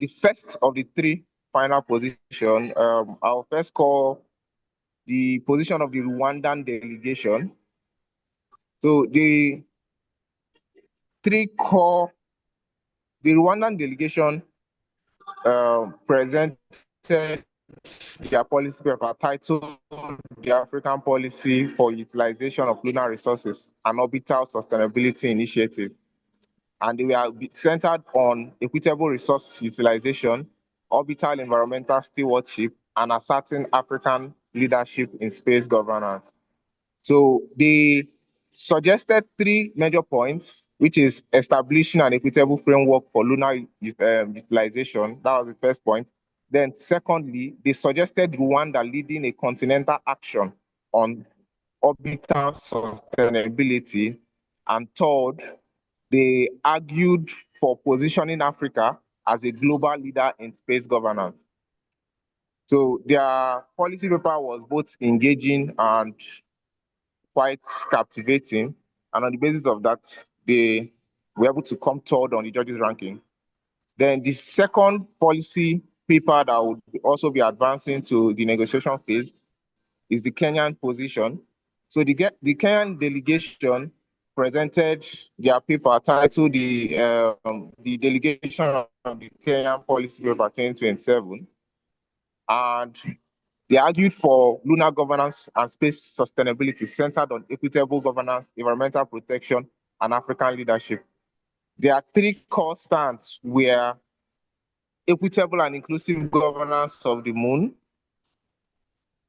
the first of the three final position, I'll first call the position of the Rwandan delegation. So three core, the Rwandan delegation presented their policy paper titled The African Policy for Utilization of Lunar Resources and Orbital Sustainability Initiative. And they were centered on equitable resource utilization, orbital environmental stewardship, and asserting African leadership in space governance. So they suggested three major points, which is establishing an equitable framework for lunar utilization. That was the first point. Then secondly, they suggested Rwanda leading a continental action on orbital sustainability. And third, they argued for positioning Africa as a global leader in space governance. So their policy paper was both engaging and quite captivating. And on the basis of that, they were able to come third on the judges' ranking. Then the second policy paper that would also be advancing to the negotiation phase is the Kenyan position. So the Kenyan delegation presented their paper titled the delegation of the Kenyan policy paper 2027, and they argued for lunar governance and space sustainability centered on equitable governance, environmental protection, and African leadership. Their three core stands were equitable and inclusive governance of the moon,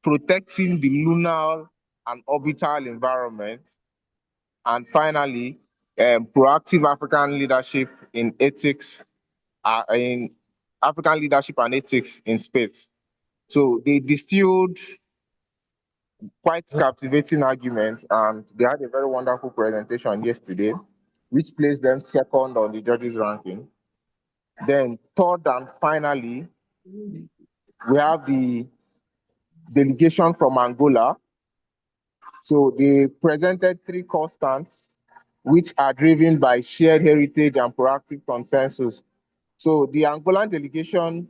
protecting the lunar and orbital environment, and finally, proactive African leadership in ethics, in African leadership and ethics in space. So they distilled quite captivating argument, and they had a very wonderful presentation yesterday, which placed them second on the judges' ranking. Then third and finally, we have the delegation from Angola. So they presented three core stands, which are driven by shared heritage and proactive consensus. So the Angolan delegation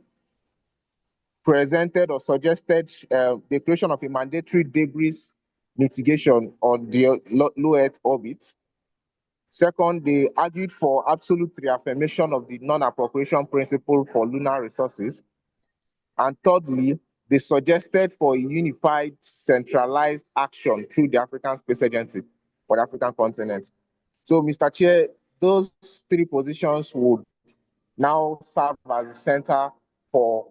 presented or suggested the creation of a mandatory debris mitigation on the low Earth orbit. Second, they argued for absolute reaffirmation of the non-appropriation principle for lunar resources. And thirdly, they suggested for a unified, centralized action through the African Space Agency for the African continent. So, Mr. Chair, those three positions would now serve as the center for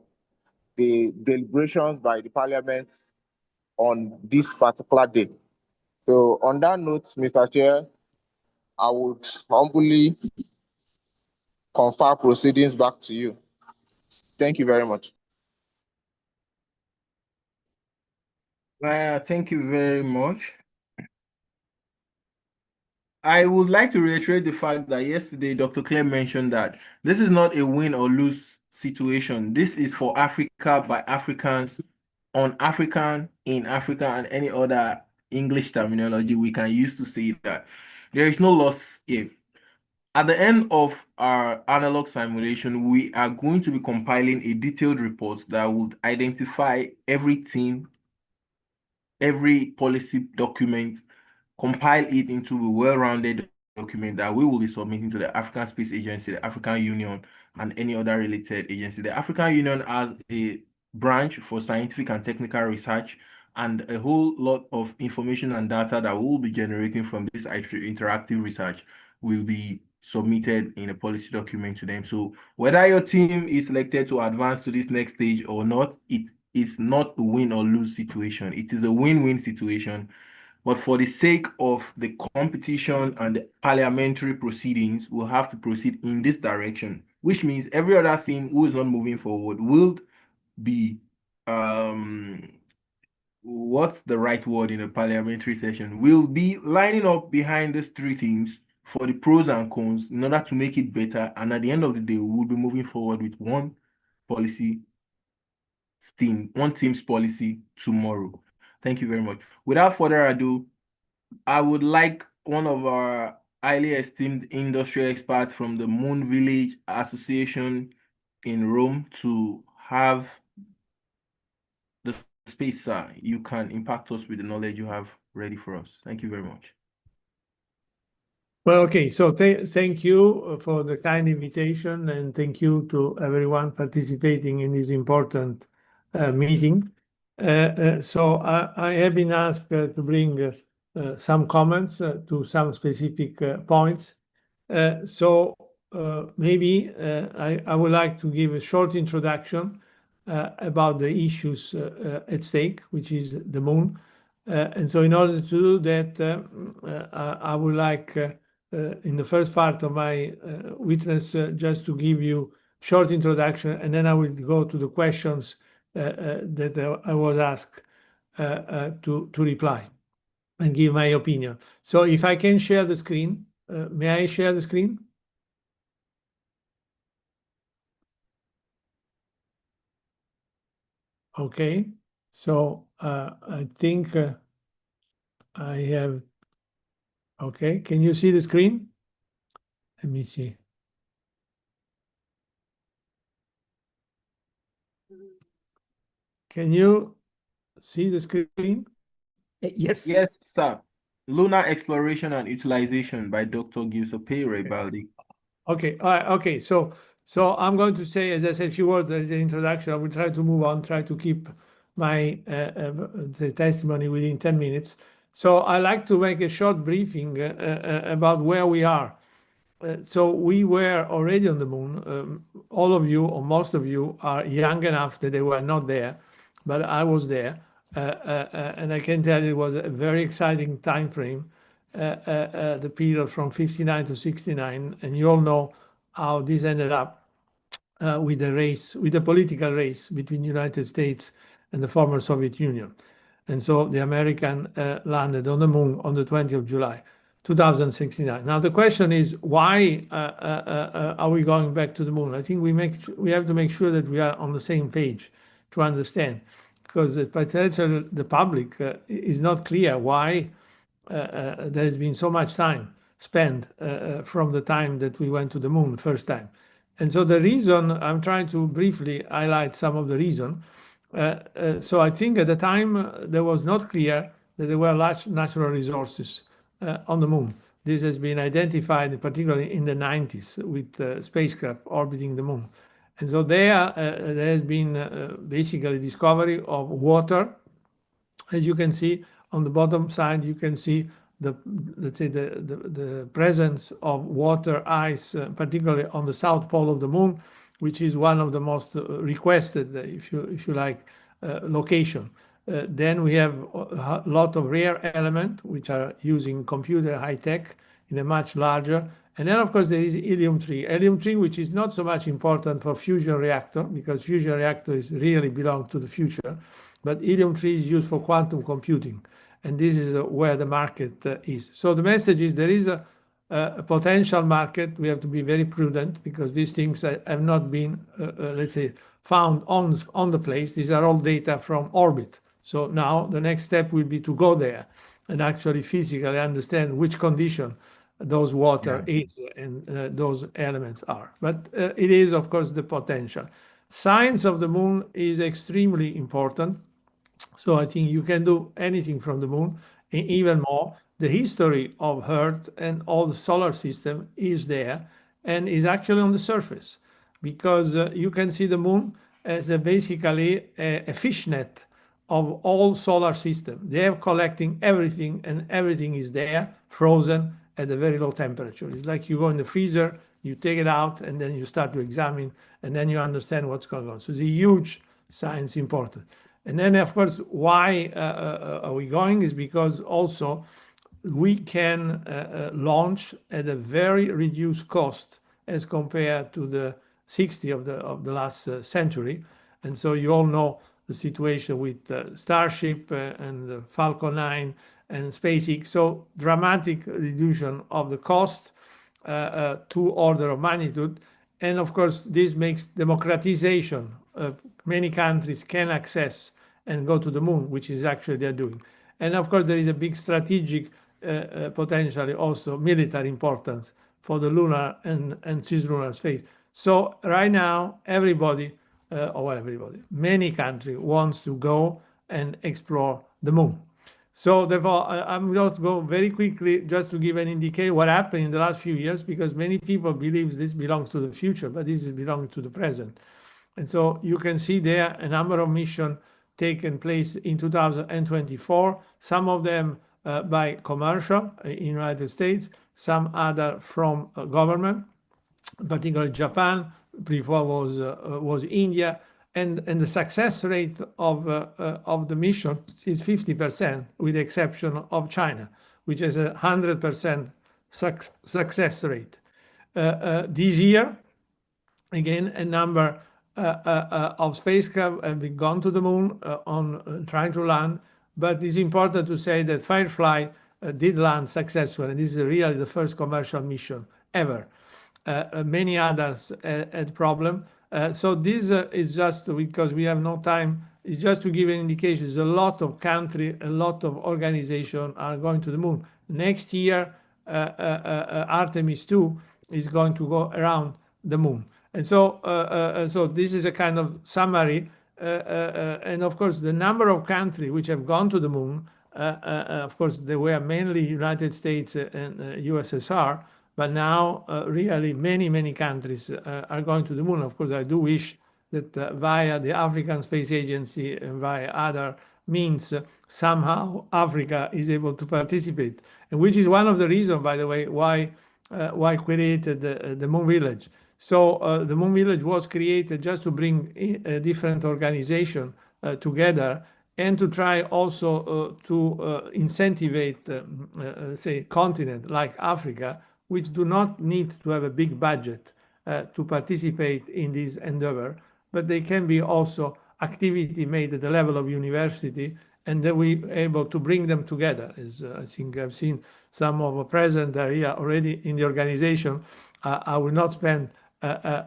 the deliberations by the Parliament on this particular day. So, on that note, Mr. Chair, I would humbly confer proceedings back to you. Thank you very much. Thank you very much. I would like to reiterate the fact that yesterday Dr. Claire mentioned that this is not a win or lose situation. This is for Africa by Africans, on African, in Africa, and any other English terminology we can use to say that. There is no loss here. At the end of our analog simulation, we are going to be compiling a detailed report that would identify everything, every policy document, compile it into a well-rounded document that we will be submitting to the African Space Agency, the African Union, and any other related agency. The African Union has a branch for scientific and technical research and a whole lot of information and data that we will be generating from this interactive research will be submitted in a policy document to them. So whether your team is selected to advance to this next stage or not, it is not a win or lose situation. It is a win-win situation. But for the sake of the competition and the parliamentary proceedings, we'll have to proceed in this direction, which means every other thing who is not moving forward will be, what's the right word in a parliamentary session? Will be lining up behind these three things for the pros and cons in order to make it better. And at the end of the day, we'll be moving forward with one policy one team's policy tomorrow. Thank you very much. Without further ado, I would like one of our highly esteemed industry experts from the Moon Village Association in Rome to have the space, sir. You can impact us with the knowledge you have ready for us. Thank you very much. Well, okay. So thank you for the kind invitation, and thank you to everyone participating in this important meeting. So I have been asked to bring some comments to some specific points. So maybe I would like to give a short introduction about the issues at stake, which is the moon. And so in order to do that, I would like in the first part of my witness just to give you short introduction, and then I will go to the questions that I was asked to reply and give my opinion. So if I can share the screen, may I share the screen? Okay, so I think I have, okay, can you see the screen? Let me see. Can you see the screen? Yes. Yes, sir. Lunar Exploration and Utilization by Dr. Giuseppe Rebaldi. Okay, all right, okay. So I'm going to say, as I said, a few words as an introduction. I will try to move on, try to keep my the testimony within 10 minutes. So I like to make a short briefing about where we are. So we were already on the moon. All of you, or most of you, are young enough that they were not there, but I was there. And I can tell you it was a very exciting time frame, the period from 59 to 69. And you all know how this ended up with the race, with the political race between the United States and the former Soviet Union. And so the American landed on the moon on the 20th of July, 2069. Now the question is, why are we going back to the moon? I think we have to make sure that we are on the same page to understand, because potentially the public is not clear why there has been so much time spent from the time that we went to the moon the first time. And so the reason, I'm trying to briefly highlight some of the reason. So I think at the time there was not clear that there were large natural resources on the moon. This has been identified particularly in the 90s with spacecraft orbiting the moon. And so there has been basically discovery of water. As you can see on the bottom side, you can see the, let's say, the presence of water ice, particularly on the south pole of the moon, which is one of the most requested, if you like, location. Then we have a lot of rare elements which are using computer high tech in a much larger. And then, of course, there is helium-3. Helium-3, which is not so much important for fusion reactor, because fusion reactors really belong to the future. But helium-3 is used for quantum computing. And this is where the market is. So the message is there is a potential market. We have to be very prudent because these things have not been, let's say, found on the place. These are all data from orbit. So now the next step will be to go there and actually physically understand which condition those water is and those elements are. But it is, of course, the potential. Science of the moon is extremely important. So I think you can do anything from the moon, and even more. The history of Earth and all the solar system is there and is actually on the surface, because you can see the moon as basically a fishnet of all solar system. They are collecting everything, and everything is there, frozen at a very low temperature. It's like you go in the freezer, you take it out, and then you start to examine, and then you understand what's going on. So it's a huge science important. And then, of course, why are we going is because also we can launch at a very reduced cost as compared to the 60 of the last century. And so you all know the situation with Starship and the Falcon 9 and SpaceX. So dramatic reduction of the cost, to order of magnitude. And of course, this makes democratization. Many countries can access and go to the moon, which is actually they're doing. And of course, there is a big strategic, potentially also military importance for the lunar and cislunar space. So right now, everybody, many countries wants to go and explore the moon. So therefore, I'm going to go very quickly just to give an indication what happened in the last few years, because many people believe this belongs to the future, but this is belonging to the present. And so you can see there a number of missions taken place in 2024, some of them by commercial in United States, some other from government, particularly Japan, before was India, and the success rate of the mission is 50%, with the exception of China, which is 100% success rate. This year, again, a number of spacecraft have been gone to the moon on trying to land, but it's important to say that Firefly did land successfully, and this is really the first commercial mission ever. Many others had problem. So this is just because we have no time. It's just to give an indication. There's a lot of country, a lot of organization are going to the moon. Next year, Artemis 2 is going to go around the moon. And so, so this is a kind of summary. And of course, the number of countries which have gone to the moon, of course, they were mainly United States and USSR, but now really many countries are going to the moon. Of course, I do wish that via the African Space Agency and via other means, somehow Africa is able to participate, and which is one of the reasons, by the way, why created the Moon Village. So the Moon Village was created just to bring a different organization together, and to try also to incentivize, say, continent like Africa, which do not need to have a big budget to participate in this endeavor, but they can be also activity made at the level of university, and then we able to bring them together. As I think I've seen some of the present are here already in the organization. I will not spend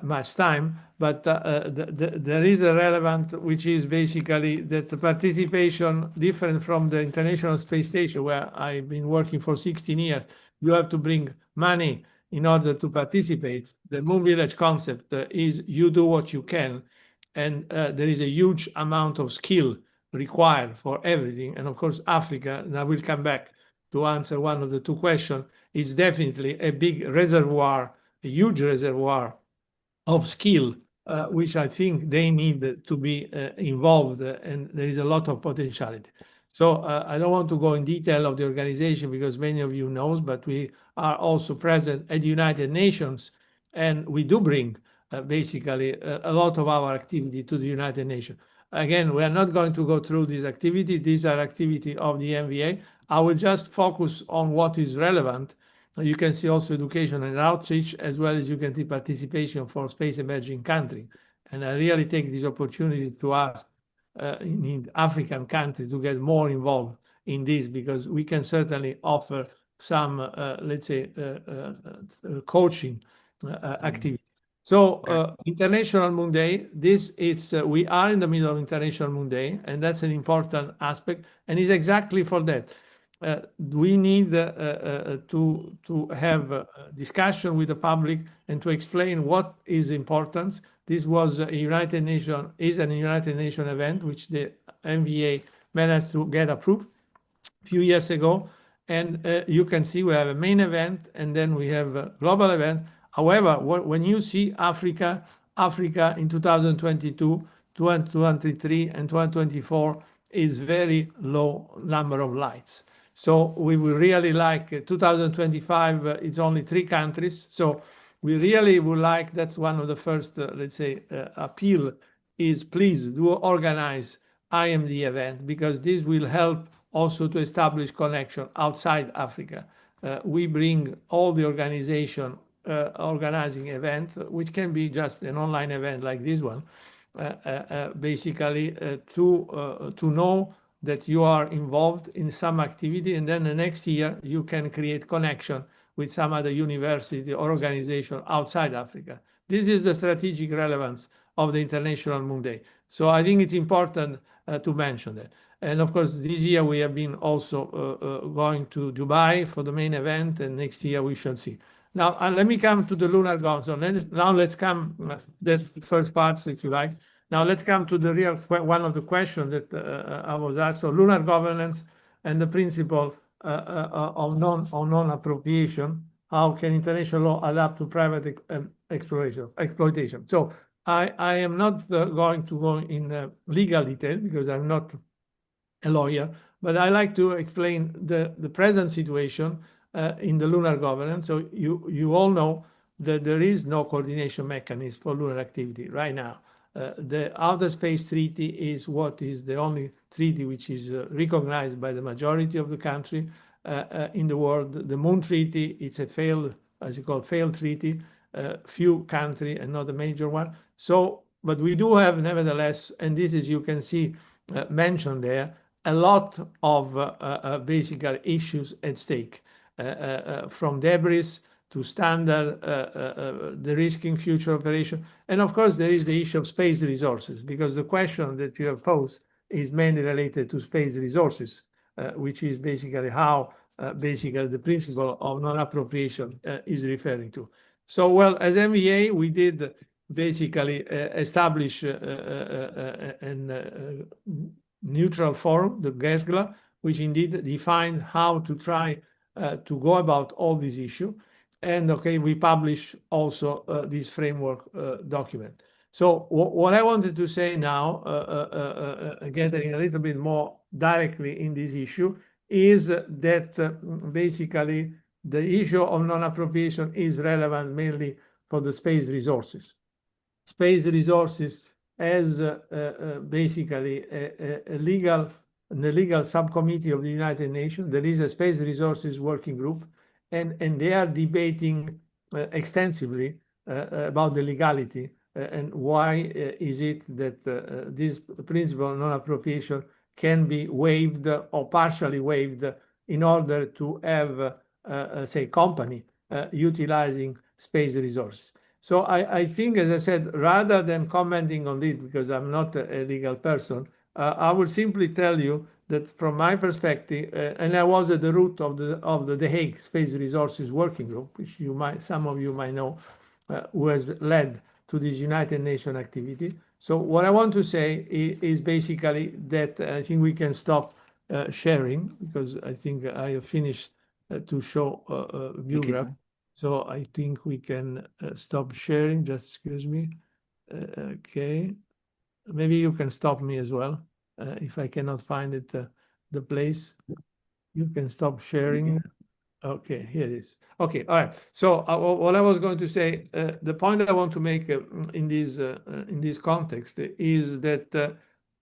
much time, but there is a relevant, which is basically that the participation, different from the International Space Station, where I've been working for 16 years, you have to bring money in order to participate. The Moon Village concept is you do what you can, and there is a huge amount of skill required for everything. And of course, Africa, and I will come back to answer one of the two questions, is definitely a big reservoir, a huge reservoir of skill, which I think they need to be involved, and there is a lot of potentiality. So I don't want to go in detail of the organization because many of you knows, but we are also present at the United Nations, and we do bring basically a lot of our activity to the United Nations. Again, we are not going to go through this activity. These are activity of the MVA. I will just focus on what is relevant. You can see also education and outreach, as well as you can see participation for space emerging country. And I really take this opportunity to ask in African countries to get more involved in this, because we can certainly offer some, let's say, coaching activity. So International Moon Day, this is, we are in the middle of International Moon Day, and that's an important aspect, and it's exactly for that. We need to have a discussion with the public and to explain what is important. This was a United Nations, is a United Nations event, which the MVA managed to get approved a few years ago. And you can see we have a main event, and then we have a global event. However, when you see Africa in 2022, 2023, and 2024 is very low number of lights. So we would really like 2025, it's only 3 countries. So we really would like, that's one of the first, let's say, appeal is please do organize IMD event, because this will help also to establish connection outside Africa. We bring all the organization organizing event, which can be just an online event like this one, basically to know that you are involved in some activity, and then the next year you can create connection with some other university or organization outside Africa. This is the strategic relevance of the International Moon Day. So I think it's important to mention that. And of course, this year we have been also going to Dubai for the main event, and next year we shall see. Now, let me come to the lunar governance. So now let's come, that's the first part, if you like. Now let's come to the real one of the questions that I was asked. So lunar governance and the principle of non-appropriation. How can international law adapt to private exploitation? So I am not going to go in legal detail because I'm not a lawyer, but I like to explain the present situation in the lunar governance. So you all know that there is no coordination mechanism for lunar activity right now. The Outer Space Treaty is what is the only treaty which is recognized by the majority of the country in the world. The Moon Treaty, it's a failed, as you call, failed treaty, few country and not a major one. So, but we do have nevertheless, and this is, you can see mentioned there, a lot of basic issues at stake, from debris to standard, the risking future operation. And of course, there is the issue of space resources, because the question that you have posed is mainly related to space resources, which is basically how basically the principle of non-appropriation is referring to. So, well, as MVA, we did basically establish an neutral forum, the GESGLA, which indeed defined how to try to go about all these issues. And okay, we publish also this framework document. So what I wanted to say now, getting a little bit more directly in this issue, is that basically the issue of non-appropriation is relevant mainly for the space resources. Space resources as basically a legal, the legal subcommittee of the United Nations. There is a space resources working group, and they are debating extensively about the legality and why is it that this principle of non-appropriation can be waived or partially waived in order to have, say, company utilizing space resources. So I think, as I said, rather than commenting on it, because I'm not a legal person, I will simply tell you that from my perspective, and I was at the root of the Hague Space Resources Working Group, which some of you might know, who has led to this United Nations activity. So what I want to say is basically that I think we can stop sharing, because I think I have finished to show view graph. So I think we can stop sharing. Just excuse me. Okay. Maybe you can stop me as well. If I cannot find it, the place, you can stop sharing. Okay, here it is. Okay, all right. So what I was going to say, the point that I want to make in this context is that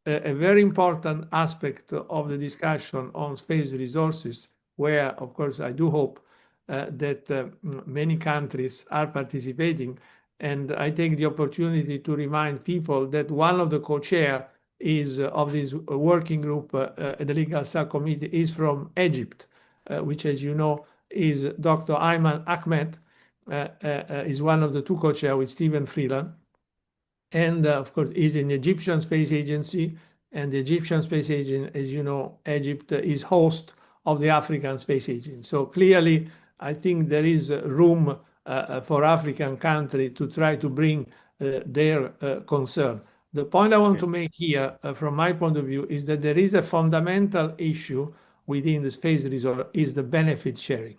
a very important aspect of the discussion on space resources, where, of course, I do hope that many countries are participating. And I take the opportunity to remind people that one of the co-chair of this working group, the legal subcommittee, is from Egypt, which, as you know, is Dr. Ayman Ahmed, is one of the two co-chair with Stephen Freeland. And of course, is in the Egyptian Space Agency. And the Egyptian Space Agency, as you know, Egypt is host of the African Space Agency. So clearly, I think there is room for African country to try to bring their concern. The point I want to make here, from my point of view, is that there is a fundamental issue within the space resource, is the benefit sharing.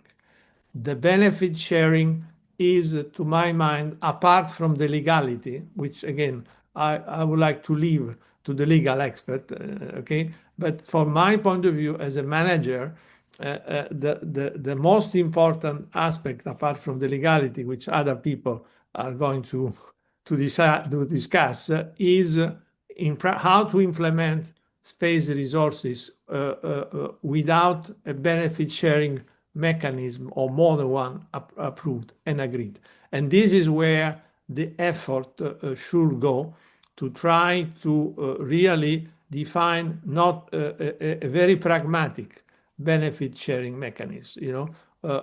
The benefit sharing is, to my mind, apart from the legality, which again, I would like to leave to the legal expert, okay? But from my point of view as a manager, the most important aspect, apart from the legality, which other people are going to discuss, is how to implement space resources without a benefit sharing mechanism or more than one approved and agreed. And this is where the effort should go, to try to really define not a very pragmatic benefit sharing mechanism. You know,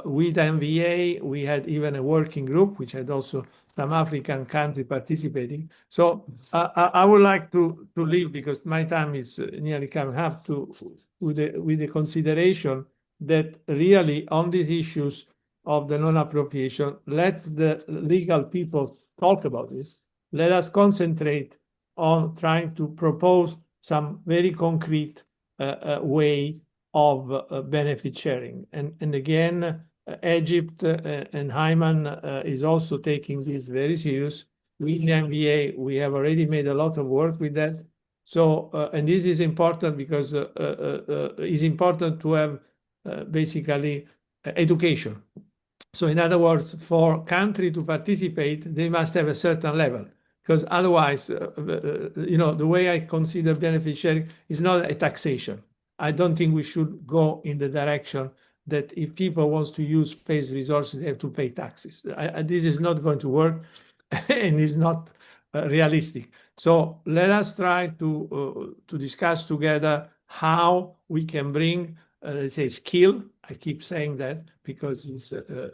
with MVA, we had even a working group, which had also some African country participating. So I would like to leave, because my time is nearly coming up, with the consideration that really on these issues, of the non-appropriation. Let the legal people talk about this. Let us concentrate on trying to propose some very concrete way of benefit sharing. And again, Egypt and Hyman is also taking this very serious. With the MBA, we have already made a lot of work with that. So, and this is important because it's important to have basically education. So in other words, for country to participate, they must have a certain level, because otherwise, the way I consider benefit sharing is not a taxation. I don't think we should go in the direction that if people want to use space resources, they have to pay taxes. This is not going to work and is not realistic. So let us try to discuss together how we can bring, let's say, skill. I keep saying that because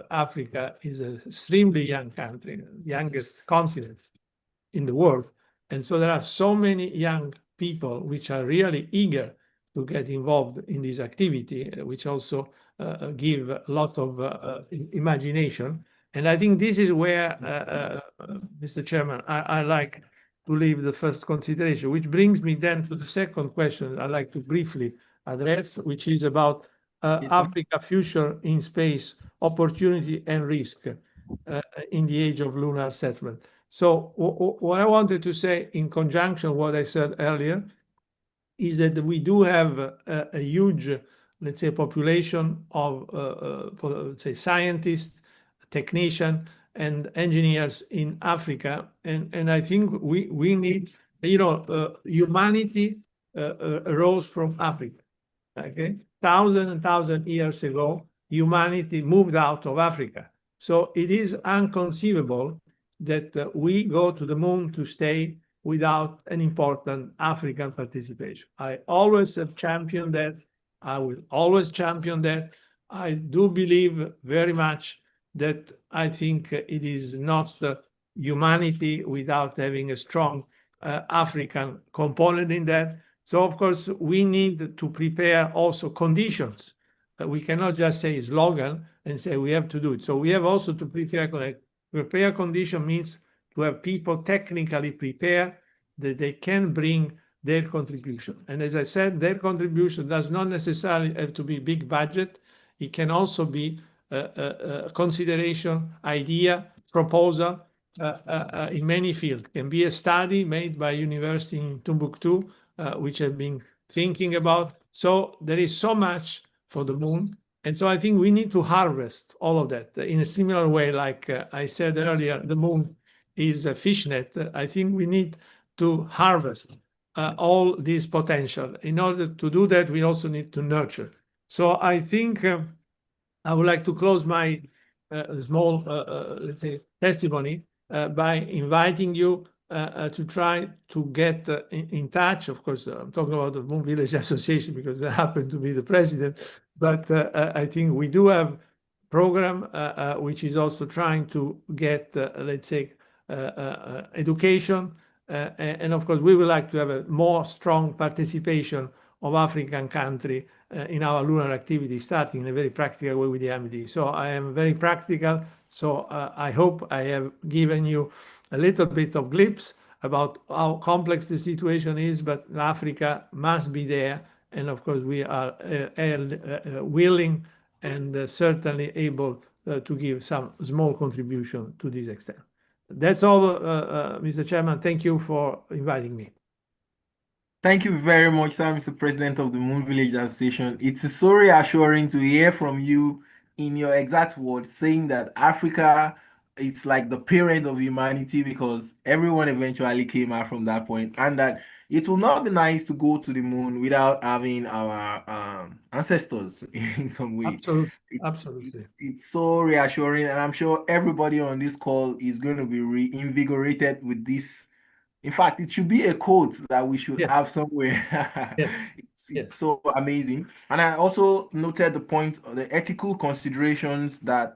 Africa is an extremely young country, youngest continent in the world. And so there are so many young people which are really eager to get involved in this activity, which also give a lot of imagination. And I think this is where, Mr. Chairman, I like to leave the first consideration, which brings me then to the second question I'd like to briefly address, which is about Africa future in space, opportunity and risk in the age of lunar settlement. So what I wanted to say in conjunction with what I said earlier is that we do have a huge, let's say, population of, let's say, scientists, technicians, and engineers in Africa. And I think we need, humanity arose from Africa. Okay, thousand and thousand years ago, humanity moved out of Africa. So it is inconceivable that we go to the moon to stay without an important African participation. I always have championed that. I will always champion that. I do believe very much that I think it is not humanity without having a strong African component in that. So, of course, we need to prepare also conditions. We cannot just say slogan and say we have to do it. So we have also to prepare. Prepare condition means to have people technically prepared that they can bring their contribution. And as I said, their contribution does not necessarily have to be big budget. It can also be a consideration, idea, proposal in many fields. It can be a study made by university in Timbuktu, which I've been thinking about. So there is so much for the moon. And so I think we need to harvest all of that in a similar way, like I said earlier, the moon is a fishnet. I think we need to harvest all this potential. In order to do that, we also need to nurture. So I think I would like to close my small, let's say, testimony by inviting you to try to get in touch. Of course, I'm talking about the Moon Village Association because I happen to be the president, but I think we do have program which is also trying to get, let's say, education. And of course, we would like to have a more strong participation of African country in our lunar activity, starting in a very practical way with the MD. So I am very practical. So I hope I have given you a little bit of glimpse about how complex the situation is, but Africa must be there. And of course, we are willing and certainly able to give some small contribution to this extent. That's all, Mr. Chairman. Thank you for inviting me. Thank you very much, sir, Mr. President of the Moon Village Association. It's so reassuring to hear from you in your exact words saying that Africa is like the parent of humanity because everyone eventually came out from that point, and that it will not be nice to go to the moon without having our ancestors in some way. Absolutely. Absolutely. It's so reassuring, and I'm sure everybody on this call is going to be reinvigorated with this. In fact, it should be a quote that we should have somewhere. It's so amazing. And I also noted the point, the ethical considerations that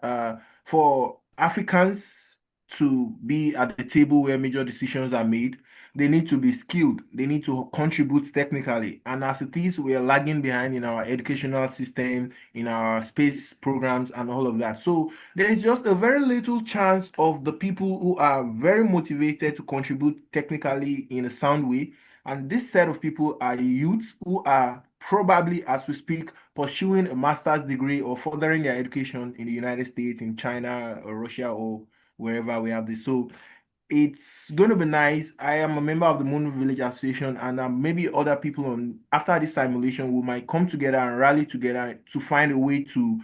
for Africans to be at the table where major decisions are made, they need to be skilled. They need to contribute technically. And as it is, we are lagging behind in our educational system, in our space programs, and all of that. So there is just a very little chance of the people who are very motivated to contribute technically in a sound way. And this set of people are youths who are probably, as we speak, pursuing a master's degree or furthering their education in the United States, in China, or Russia, or wherever we have this. So it's going to be nice. I am a member of the Moon Village Association, and maybe other people on after this simulation, we might come together and rally together to find a way to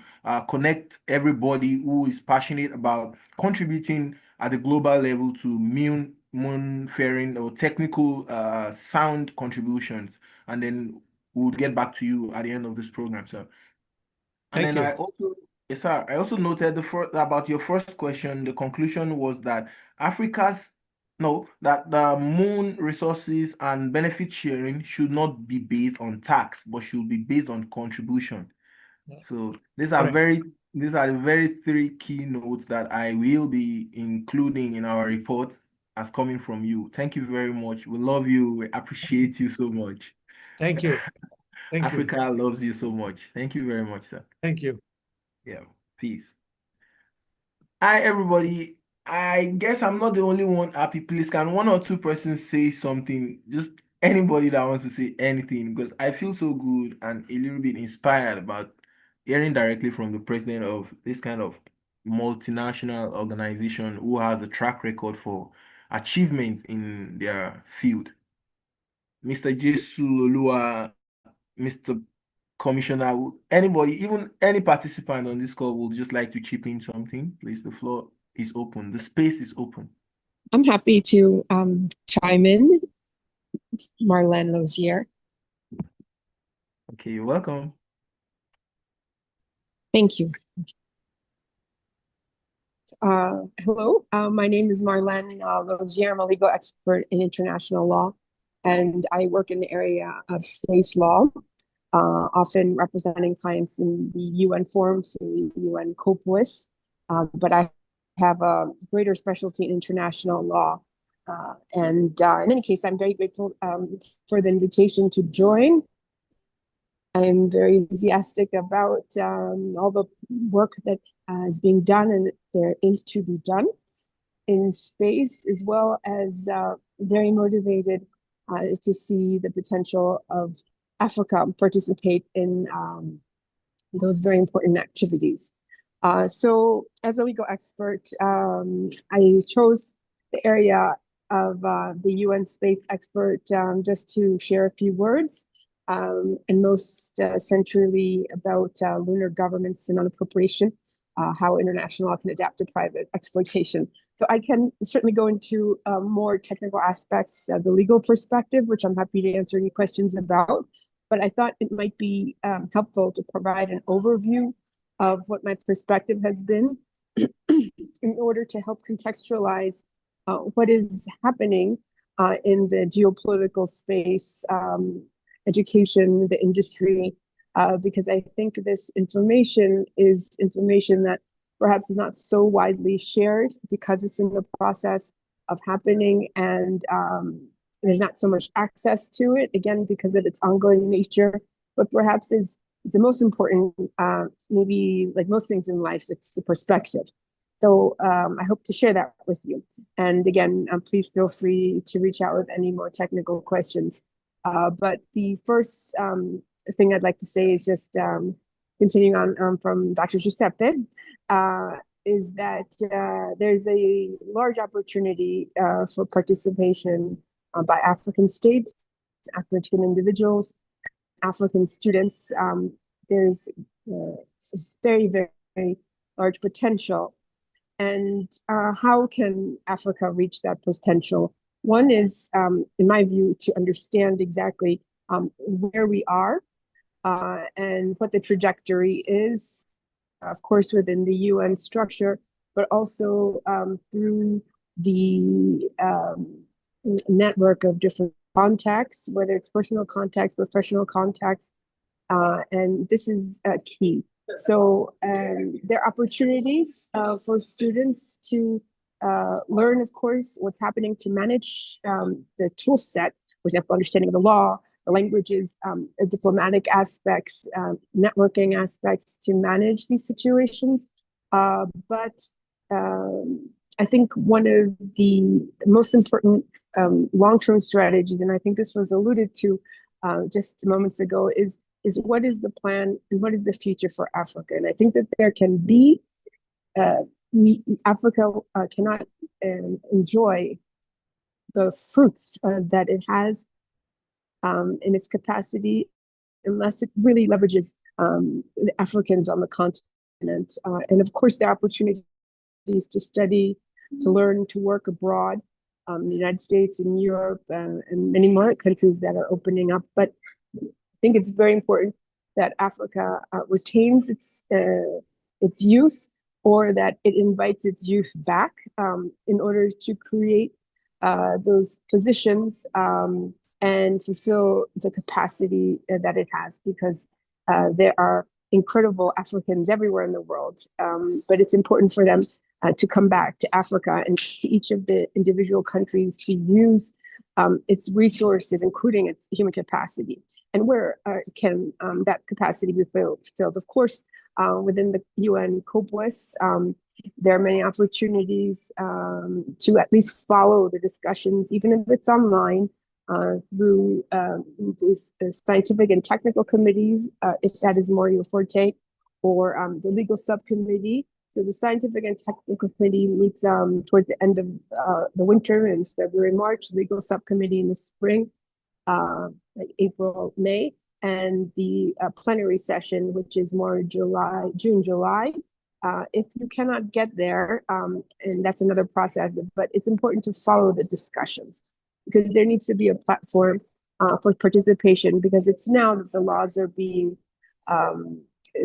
connect everybody who is passionate about contributing at the global level to moon faring or technical sound contributions, and then we'll get back to you at the end of this program, sir. And Thank then I you. also, yes, sir. I also noted the first about your first question. The conclusion was that Africa's no, that the moon resources and benefit sharing should not be based on tax, but should be based on contribution. Yeah. So these are Correct. the very three key notes that I will be including in our report as coming from you. Thank you very much. We love you. We appreciate you so much. Thank you. Thank you. Africa loves you so much. Thank you very much, sir. Thank you. Yeah. Peace. Hi, everybody. I guess I'm not the only one happy. Please, can one or two persons say something? Just anybody that wants to say anything, because I feel so good and a little bit inspired about hearing directly from the president of this kind of multinational organization who has a track record for achievements in their field. Mr. Jesu Olua, Mr. Commissioner, anybody, even any participant on this call would just like to chip in something, please. The floor is open. The space is open. I'm happy to chime in. It's Marlene Lozier. Okay, you're welcome. Thank you. Hello, my name is Marlene Lozier. I'm a legal expert in international law, and I work in the area of space law, often representing clients in the UN forums, the UN COPUOS, but I have a greater specialty in international law. And in any case, I'm very grateful for the invitation to join. I'm very enthusiastic about all the work that is being done and there is to be done in space, as well as very motivated to see the potential of Africa participate in those very important activities. So as a legal expert, I chose the area of the UN space expert just to share a few words, and most centrally about lunar governments and non-appropriation, how international law can adapt to private exploitation. So I can certainly go into more technical aspects, the legal perspective, which I'm happy to answer any questions about. But I thought it might be helpful to provide an overview of what my perspective has been in order to help contextualize what is happening in the geopolitical space, education, the industry, because I think this information is information that perhaps is not so widely shared because it's in the process of happening, and there's not so much access to it, again, because of its ongoing nature, but perhaps is the most important, maybe like most things in life, it's the perspective. So I hope to share that with you. And again, please feel free to reach out with any more technical questions. But the first thing I'd like to say is just continuing on from Dr. Giuseppe, is that there's a large opportunity for participation by African states, African individuals, African students. There's very, very large potential. And how can Africa reach that potential? One is, in my view, to understand exactly where we are and what the trajectory is, of course, within the UN structure, but also through the network of different contacts, whether it's personal contacts, professional contacts, and this is key. So there are opportunities for students to learn, of course, what's happening to manage the tool set, for example, understanding of the law, the languages, diplomatic aspects, networking aspects to manage these situations. But I think one of the most important long-term strategies, and I think this was alluded to just moments ago, is what is the plan and what is the future for Africa? And I think that there can be, Africa cannot enjoy the fruits that it has in its capacity unless it really leverages the Africans on the continent. And of course, there are opportunities to study, to learn, to work abroad, in the United States, in Europe, and many more countries that are opening up. But I think it's very important that Africa retains its youth, or that it invites its youth back in order to create those positions and fulfill the capacity that it has, because there are incredible Africans everywhere in the world. But it's important for them to come back to Africa and to each of the individual countries to use its resources, including its human capacity. And where can that capacity be fulfilled? Of course, within the UN COPUOS, there are many opportunities to at least follow the discussions, even if it's online, through these scientific and technical committees, if that is more your forte, or the legal subcommittee. So the scientific and technical committee meets towards the end of the winter in February, March, legal subcommittee in the spring, like April, May, and the plenary session, which is more June, July. If you cannot get there, and that's another process, but it's important to follow the discussions, because there needs to be a platform for participation, because it's now that the laws are being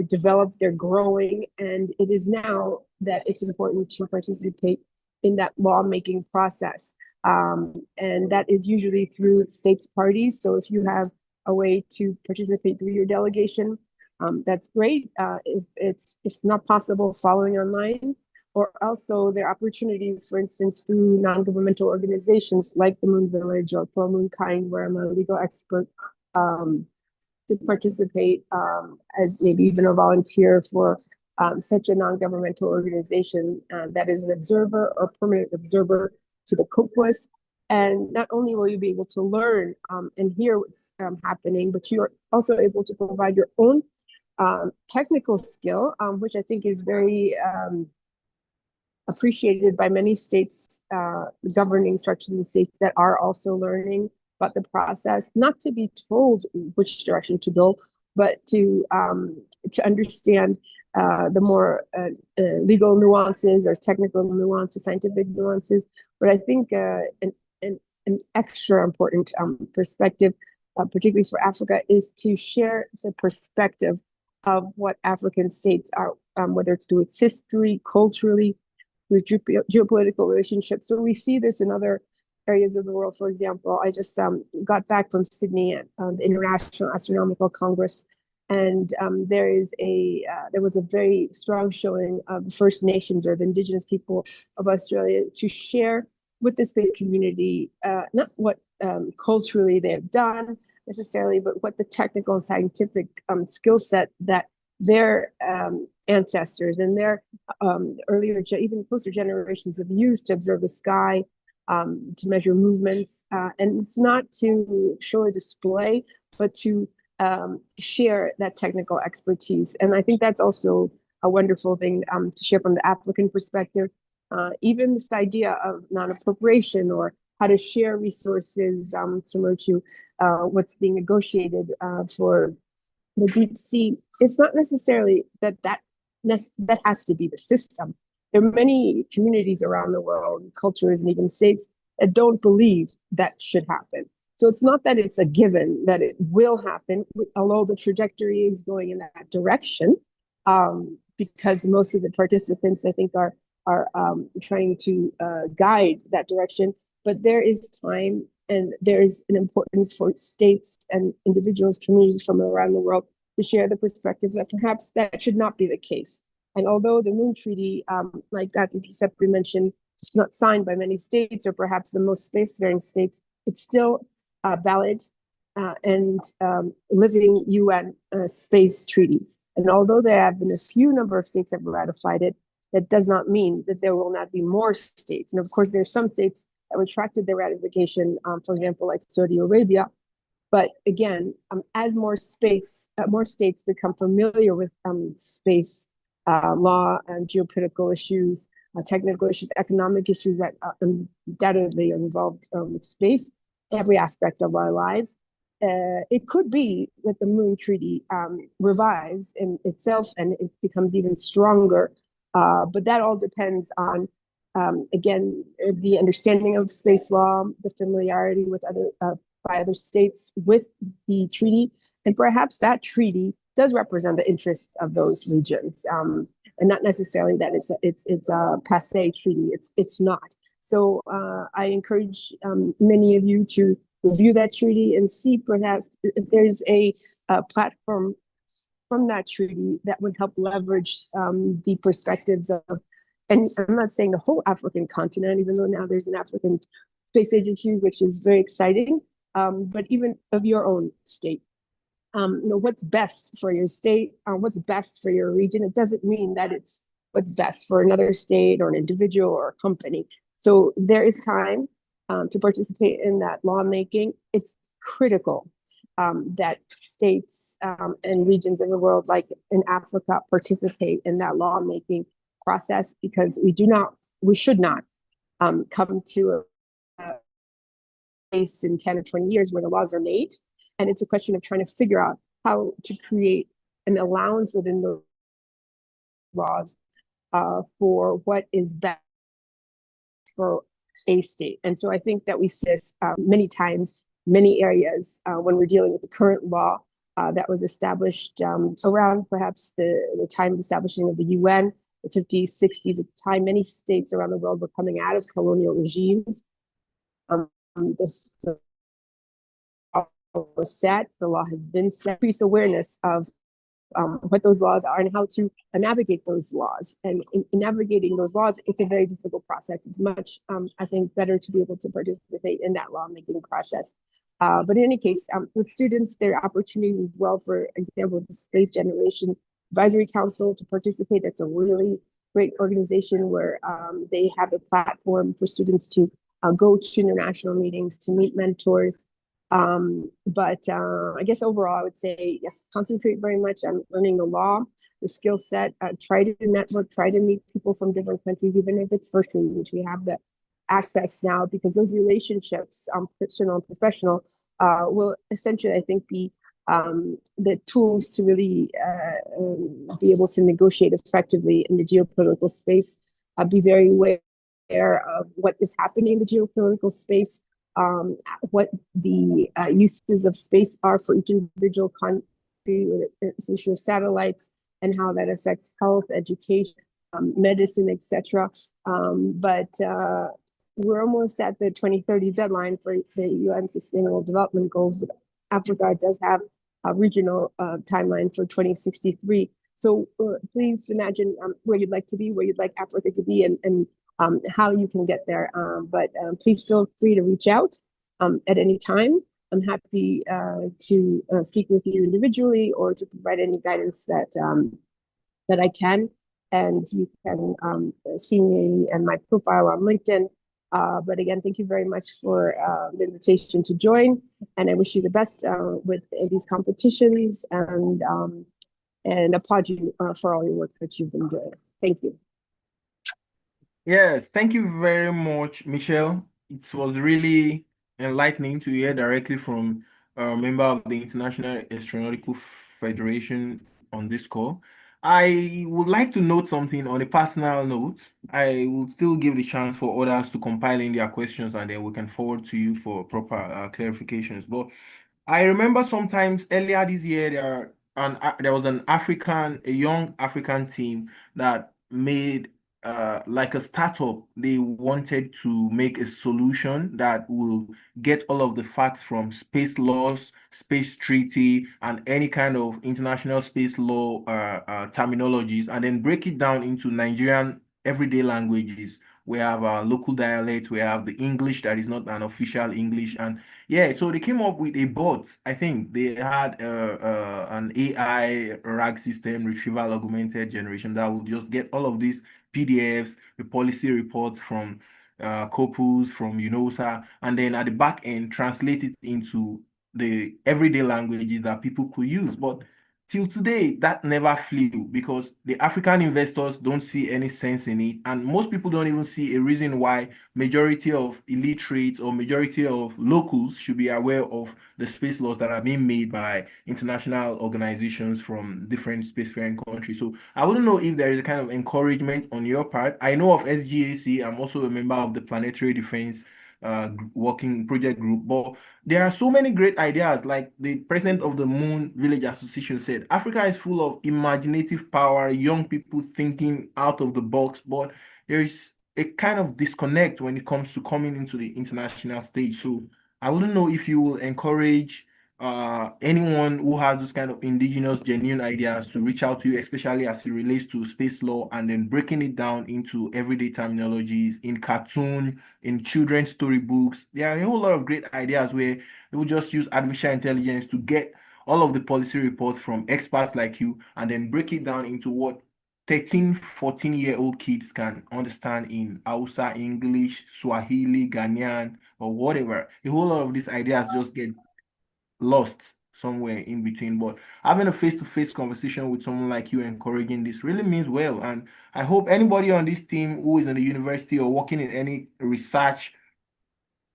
developed, they're growing, and it is now that it's important to participate in that lawmaking process. And that is usually through states parties. So if you have a way to participate through your delegation, that's great. If it's not possible, following online, or also there are opportunities, for instance, through non-governmental organizations like the Moon Village or Pro Moonkind, where I'm a legal expert, to participate as maybe even a volunteer for such a non-governmental organization that is an observer or permanent observer to the COPUOS. And not only will you be able to learn and hear what's happening, but you are also able to provide your own technical skill, which I think is very appreciated by many states, governing structures in the states that are also learning about the process, not to be told which direction to go, but to understand the more legal nuances or technical nuances, scientific nuances. But I think an extra important perspective, particularly for Africa, is to share the perspective of what African states are, whether it's through its history, culturally, with geopolitical relationships. So we see this in other areas of the world. For example, I just got back from Sydney at the International Astronomical Congress, and there was a very strong showing of the First Nations, or the Indigenous people of Australia, to share with the space community not what culturally they have done necessarily, but what the technical and scientific skill set that their ancestors and their earlier, even closer generations have used to observe the sky, to measure movements. And it's not to show a display, but to share that technical expertise. And I think that's also a wonderful thing to share from the African perspective. Even this idea of non-appropriation, or how to share resources, similar to what's being negotiated for the deep sea. It's not necessarily that has to be the system. There are many communities around the world, cultures, and even states that don't believe that should happen. So it's not that it's a given that it will happen, although the trajectory is going in that direction, because most of the participants, I think, are trying to guide that direction. But there is time, and there is an importance for states and individuals, communities from around the world, to share the perspective that perhaps that should not be the case. And although the Moon Treaty, like Dr. Giuseppe mentioned, it's not signed by many states, or perhaps the most spacefaring states, it's still valid and living UN space treaty. And although there have been a few number of states that have ratified it, that does not mean that there will not be more states. And of course, there are some states that retracted their ratification, for example, like Saudi Arabia. But again, as more states become familiar with space law and geopolitical issues, technical issues, economic issues that undoubtedly are involved with space, every aspect of our lives, it could be that the Moon Treaty revives in itself and it becomes even stronger. But that all depends on, again, the understanding of space law, the familiarity with by other states with the treaty, and perhaps that treaty does represent the interests of those regions, and not necessarily that it's a passé treaty. It's not. So I encourage many of you to review that treaty and see perhaps if there's a platform from that treaty that would help leverage the perspectives of, and I'm not saying the whole African continent, even though now there's an African Space Agency, which is very exciting, but even of your own state. What's best for your state, what's best for your region. It doesn't mean that it's what's best for another state or an individual or a company. So there is time to participate in that lawmaking. It's critical that states and regions of the world, like in Africa, participate in that lawmaking process, because we should not come to a place in 10 or 20 years where the laws are made. And it's a question of trying to figure out how to create an allowance within the laws for what is best for a state. And so I think that we see this many times, many areas when we're dealing with the current law that was established around perhaps the time of establishing of the UN, the 50s, 60s. At the time, many states around the world were coming out of colonial regimes. This was set, the law has been set, increase awareness of what those laws are and how to navigate those laws. And in navigating those laws, it's a very difficult process. It's much, I think, better to be able to participate in that lawmaking process. But in any case, with students, there are opportunities as well, for example, the Space Generation Advisory Council to participate. That's a really great organization where they have a platform for students to go to international meetings, to meet mentors. But I guess overall, I would say, yes, concentrate very much on learning the law, the skill set, try to network, try to meet people from different countries, even if it's virtually, which we have the access now, because those relationships, personal and professional, will essentially, I think, be the tools to really be able to negotiate effectively in the geopolitical space, be very aware of what is happening in the geopolitical space, what the uses of space are for each individual country with its issue of satellites, and how that affects health, education, medicine, etc. But we're almost at the 2030 deadline for the UN Sustainable Development Goals, but Africa does have a regional timeline for 2063. So please imagine where you'd like to be, where you'd like Africa to be, and how you can get there. But please feel free to reach out at any time. I'm happy to speak with you individually or to provide any guidance that I can. And you can see me and my profile on LinkedIn. But again, thank you very much for the invitation to join. And I wish you the best with these competitions, and applaud you for all your work that you've been doing. Thank you. Yes, thank you very much, Michelle. It was really enlightening to hear directly from a member of the International Astronautical Federation on this call. I would like to note something on a personal note. I will still give the chance for others to compile in their questions, and then we can forward to you for proper clarifications. But I remember sometimes earlier this year there was a young African team that made like a startup. They wanted to make a solution that will get all of the facts from space laws, space treaty, and any kind of international space law terminologies, and then break it down into Nigerian everyday languages we have our local dialect, we have the English that is not an official English. And yeah, so they came up with a bot. I think they had an AI RAG system, retrieval augmented generation, that will just get all of these PDFs, the policy reports from couples, from UNOSA, and then at the back end, translate it into the everyday languages that people could use. But till today, that never flew because the African investors don't see any sense in it. And most people don't even see a reason why majority of illiterates or majority of locals should be aware of the space laws that are being made by international organizations from different spacefaring countries. So I wouldn't know if there is a kind of encouragement on your part. I know of SGAC. I'm also a member of the Planetary Defense working project group, but there are so many great ideas. Like the president of the Moon Village Association said, Africa is full of imaginative power, young people thinking out of the box, but there is a kind of disconnect when it comes to coming into the international stage. So I wouldn't know if you will encourage anyone who has those kind of indigenous, genuine ideas to reach out to you, especially as it relates to space law, and then breaking it down into everyday terminologies in cartoon, in children's storybooks. There are a whole lot of great ideas where they will just use artificial intelligence to get all of the policy reports from experts like you and then break it down into what 13, 14-year-old kids can understand in Hausa, English, Swahili, Ghanaian, or whatever. A whole lot of these ideas just get lost somewhere in between. But having a face-to-face conversation with someone like you encouraging this really means well. And I hope anybody on this team who is in the university or working in any research,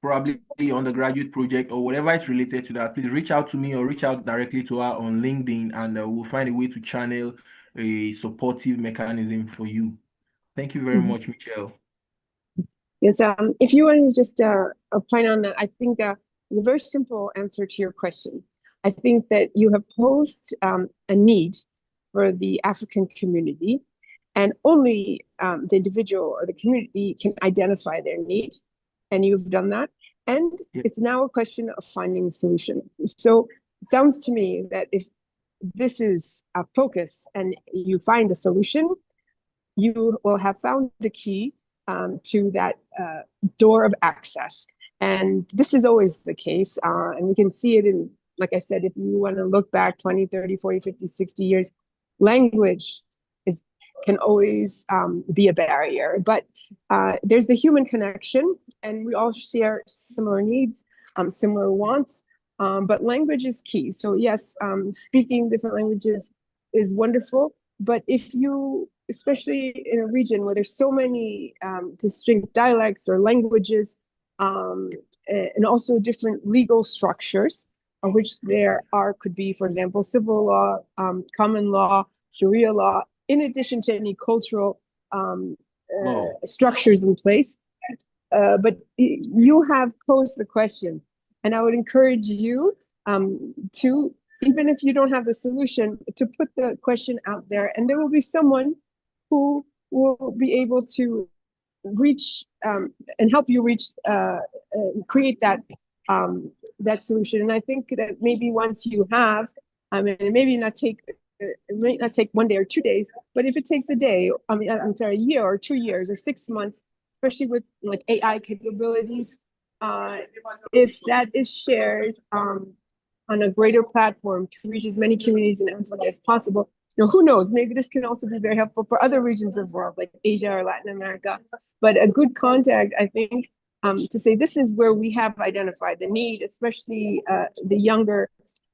probably undergraduate project or whatever is related to that, please reach out to me or reach out directly to her on LinkedIn, and we'll find a way to channel a supportive mechanism for you. Thank you very much, Michelle. Yes, if you want to just opine on that, I think a very simple answer to your question. I think that you have posed a need for the African community, and only the individual or the community can identify their need, and you've done that. And it's now a question of finding a solution. So it sounds to me that if this is a focus and you find a solution, you will have found the key to that door of access. And this is always the case. And we can see it in, like I said, if you want to look back 20, 30, 40, 50, 60 years, language can always be a barrier. But there's the human connection, and we all share similar needs, similar wants, but language is key. So yes, speaking different languages is wonderful, but if you, especially in a region where there's so many distinct dialects or languages, and also different legal structures, of which there could be, for example, civil law, common law, Sharia law, in addition to any cultural structures in place. But you have posed the question, and I would encourage you to, even if you don't have the solution, to put the question out there, and there will be someone who will be able to reach and help you reach, create that solution. And I think that maybe once you have, I mean, it may not take 1 day or 2 days, but if it takes a day, a year or 2 years or 6 months, especially with like AI capabilities, if that is shared on a greater platform to reach as many communities in Africa as possible, who knows, maybe this can also be very helpful for other regions of the world, like Asia or Latin America. But a good contact, I think, to say this is where we have identified the need, especially the younger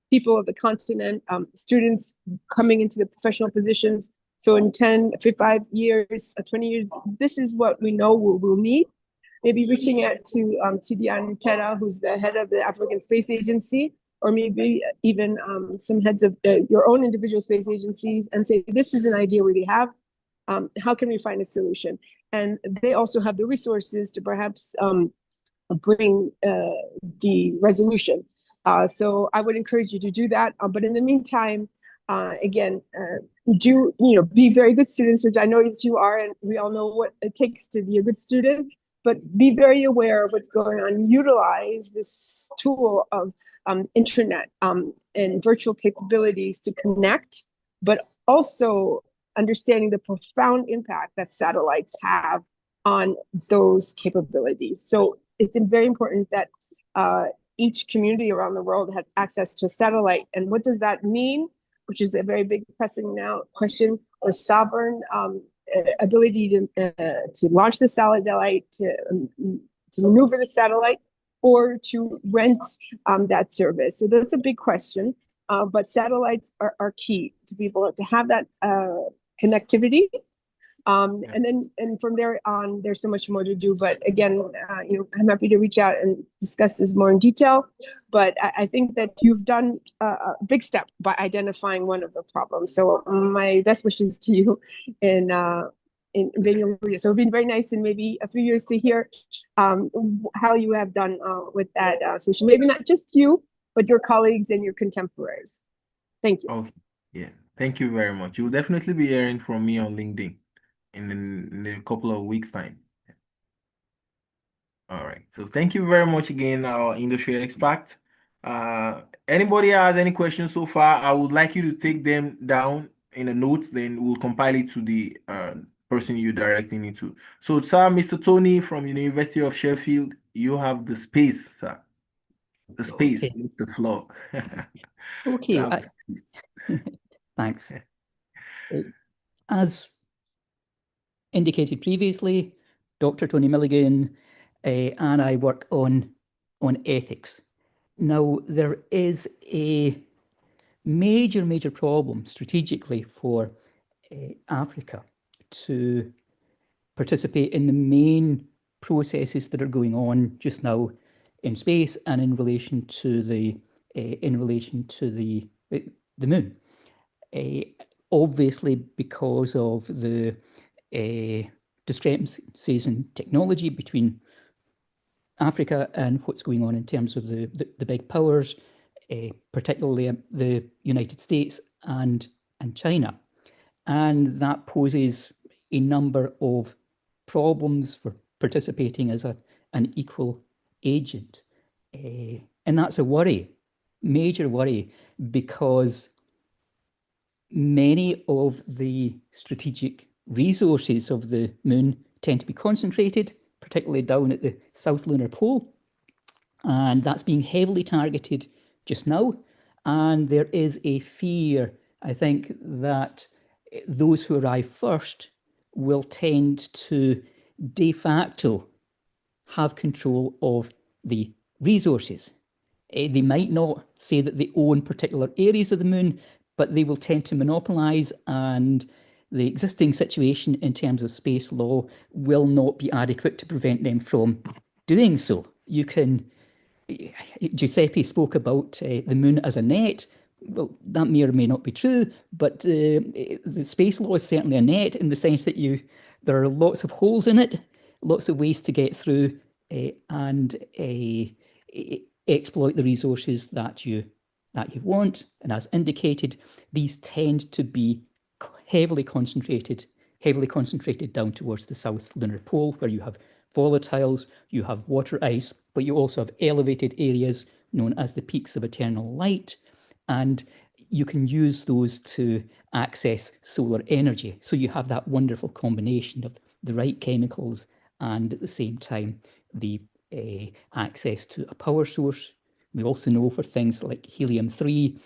people of the continent, students coming into the professional positions. So in 10, 5 years, 20 years, this is what we know we'll need. Maybe reaching out to Tidiane Tera, who's the head of the African Space Agency, or maybe even some heads of your own individual space agencies, and say, this is an idea we have. How can we find a solution? And they also have the resources to perhaps bring the resolution. So I would encourage you to do that. But in the meantime, again, be very good students, which I know you are, and we all know what it takes to be a good student, but be very aware of what's going on. Utilize this tool of internet and virtual capabilities to connect, but also understanding the profound impact that satellites have on those capabilities. So it's very important that each community around the world has access to satellite. And what does that mean? Which is a very big pressing now question, or sovereign ability to launch the satellite, to maneuver the satellite, or to rent that service. So that's a big question. But satellites are key to be able to have that connectivity. And from there on, there's so much more to do. But again, I'm happy to reach out and discuss this more in detail. But I think that you've done a big step by identifying one of the problems. So my best wishes to you in being over here. So it'd been very nice in maybe a few years to hear how you have done with that solution. Maybe not just you, but your colleagues and your contemporaries. Thank you. Oh, yeah. Thank you very much. You'll definitely be hearing from me on LinkedIn in a couple of weeks' time. All right. So thank you very much again, our industry expert. Anybody has any questions so far? I would like you to take them down in a note, then we'll compile it to the person you're directing it to. So, sir, Mr. Tony from the University of Sheffield, you have the space, sir. The space, Okay. not the floor. Okay. You have the space. Thanks. As indicated previously, Dr. Tony Milligan and I work on ethics. Now, there is a major problem strategically for Africa to participate in the main processes that are going on just now in space and in relation to the moon. Obviously, because of the discrepancies in technology between Africa and what's going on in terms of the big powers, particularly the United States and China. And that poses a number of problems for participating as an equal agent. And that's a worry, major worry, because many of the strategic resources of the moon tend to be concentrated, particularly down at the South Lunar Pole. And that's being heavily targeted just now. And there is a fear, I think, that those who arrive first will tend to de facto have control of the resources. They might not say that they own particular areas of the moon, but they will tend to monopolize, and the existing situation in terms of space law will not be adequate to prevent them from doing so. Giuseppe spoke about the moon as a net. Well, that may or may not be true, but the space law is certainly a net in the sense that there are lots of holes in it, lots of ways to get through and exploit the resources that you want. And as indicated, these tend to be heavily concentrated down towards the South Lunar Pole, where you have volatiles, you have water ice, but you also have elevated areas known as the peaks of eternal light, and you can use those to access solar energy. So you have that wonderful combination of the right chemicals and at the same time the access to a power source. We also know for things like helium-3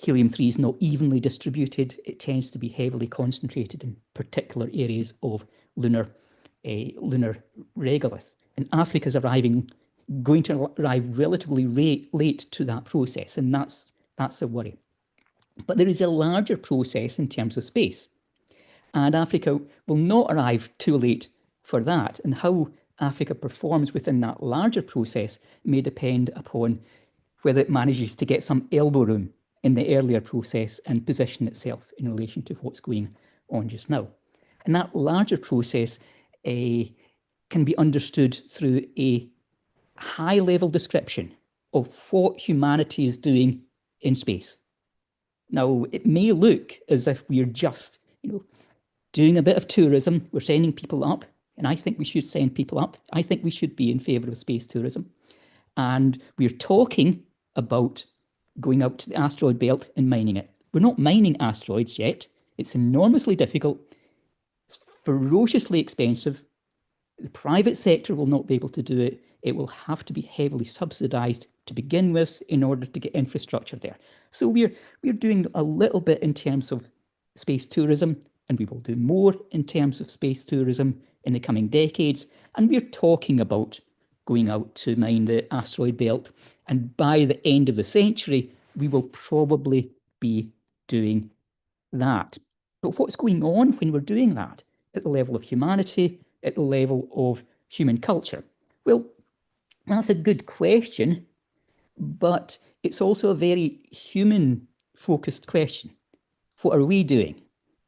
is not evenly distributed. It tends to be heavily concentrated in particular areas of lunar regolith. And Africa is going to arrive relatively late to that process, and that's a worry. But there is a larger process in terms of space, and Africa will not arrive too late for that. And how Africa performs within that larger process may depend upon whether it manages to get some elbow room in the earlier process and position itself in relation to what's going on just now. And that larger process can be understood through a high-level description of what humanity is doing in space. Now, it may look as if we're just, doing a bit of tourism. We're sending people up, and I think we should send people up. I think we should be in favor of space tourism. And we're talking about going out to the asteroid belt and mining it. We're not mining asteroids yet. It's enormously difficult. It's ferociously expensive. The private sector will not be able to do it. It will have to be heavily subsidized to begin with in order to get infrastructure there. So we're doing a little bit in terms of space tourism, and we will do more in terms of space tourism in the coming decades. And we're talking about going out to mine the asteroid belt. And by the end of the century, we will probably be doing that. But what's going on when we're doing that at the level of humanity, at the level of human culture? Well, that's a good question, but it's also a very human-focused question. What are we doing?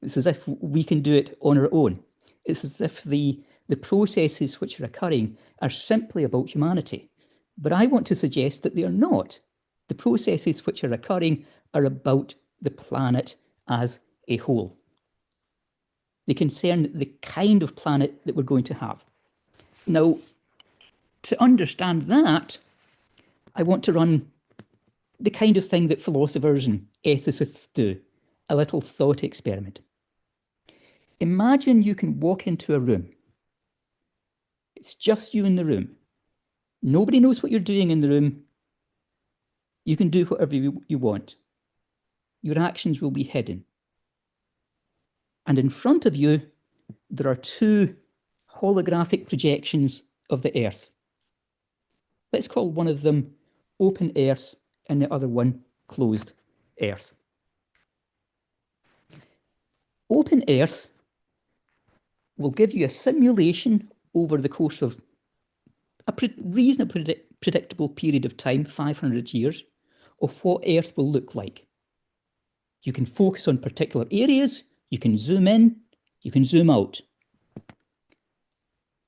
It's as if we can do it on our own. It's as if the processes which are occurring are simply about humanity. But I want to suggest that they are not. The processes which are occurring are about the planet as a whole. They concern the kind of planet that we're going to have. Now, to understand that, I want to run the kind of thing that philosophers and ethicists do, a little thought experiment. Imagine you can walk into a room. It's just you in the room. Nobody knows what you're doing in the room. You can do whatever you want. Your actions will be hidden. And in front of you, there are two holographic projections of the Earth. Let's call one of them open Earth and the other one closed Earth. Open Earth will give you a simulation over the course of a reasonably predictable period of time, 500 years, of what Earth will look like. You can focus on particular areas, you can zoom in, you can zoom out.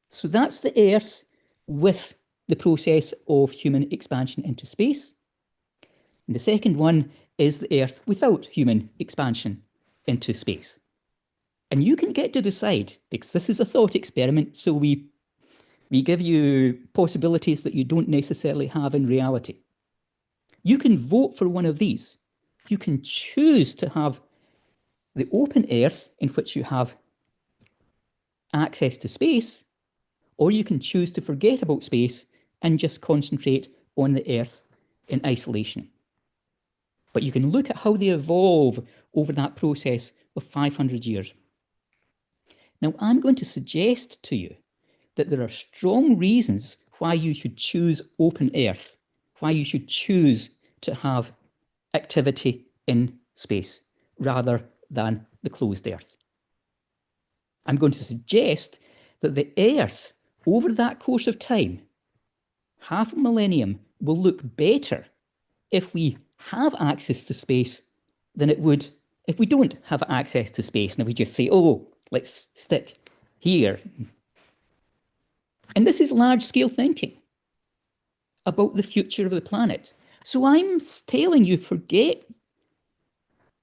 So that's the Earth with the process of human expansion into space. And the second one is the Earth without human expansion into space. And you can get to decide, because this is a thought experiment, so we give you possibilities that you don't necessarily have in reality. You can vote for one of these. You can choose to have the open Earth in which you have access to space, or you can choose to forget about space and just concentrate on the Earth in isolation. But you can look at how they evolve over that process of 500 years. Now, I'm going to suggest to you that there are strong reasons why you should choose open Earth, why you should choose to have activity in space rather than the closed Earth. I'm going to suggest that the Earth, over that course of time, half a millennium, will look better if we have access to space than it would if we don't have access to space and if we just say, oh, let's stick here. And this is large-scale thinking about the future of the planet. So I'm telling you, forget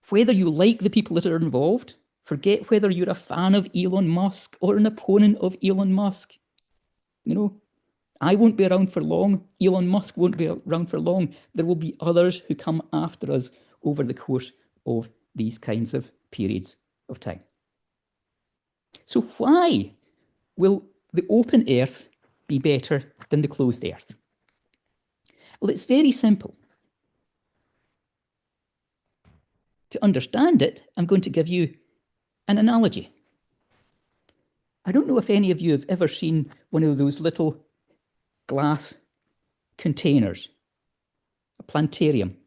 whether you like the people that are involved, forget whether you're a fan of Elon Musk or an opponent of Elon Musk. You know, I won't be around for long. Elon Musk won't be around for long. There will be others who come after us over the course of these kinds of periods of time. So why will the open Earth be better than the closed Earth? Well, it's very simple. To understand it, I'm going to give you an analogy. I don't know if any of you have ever seen one of those little glass containers, a planetarium.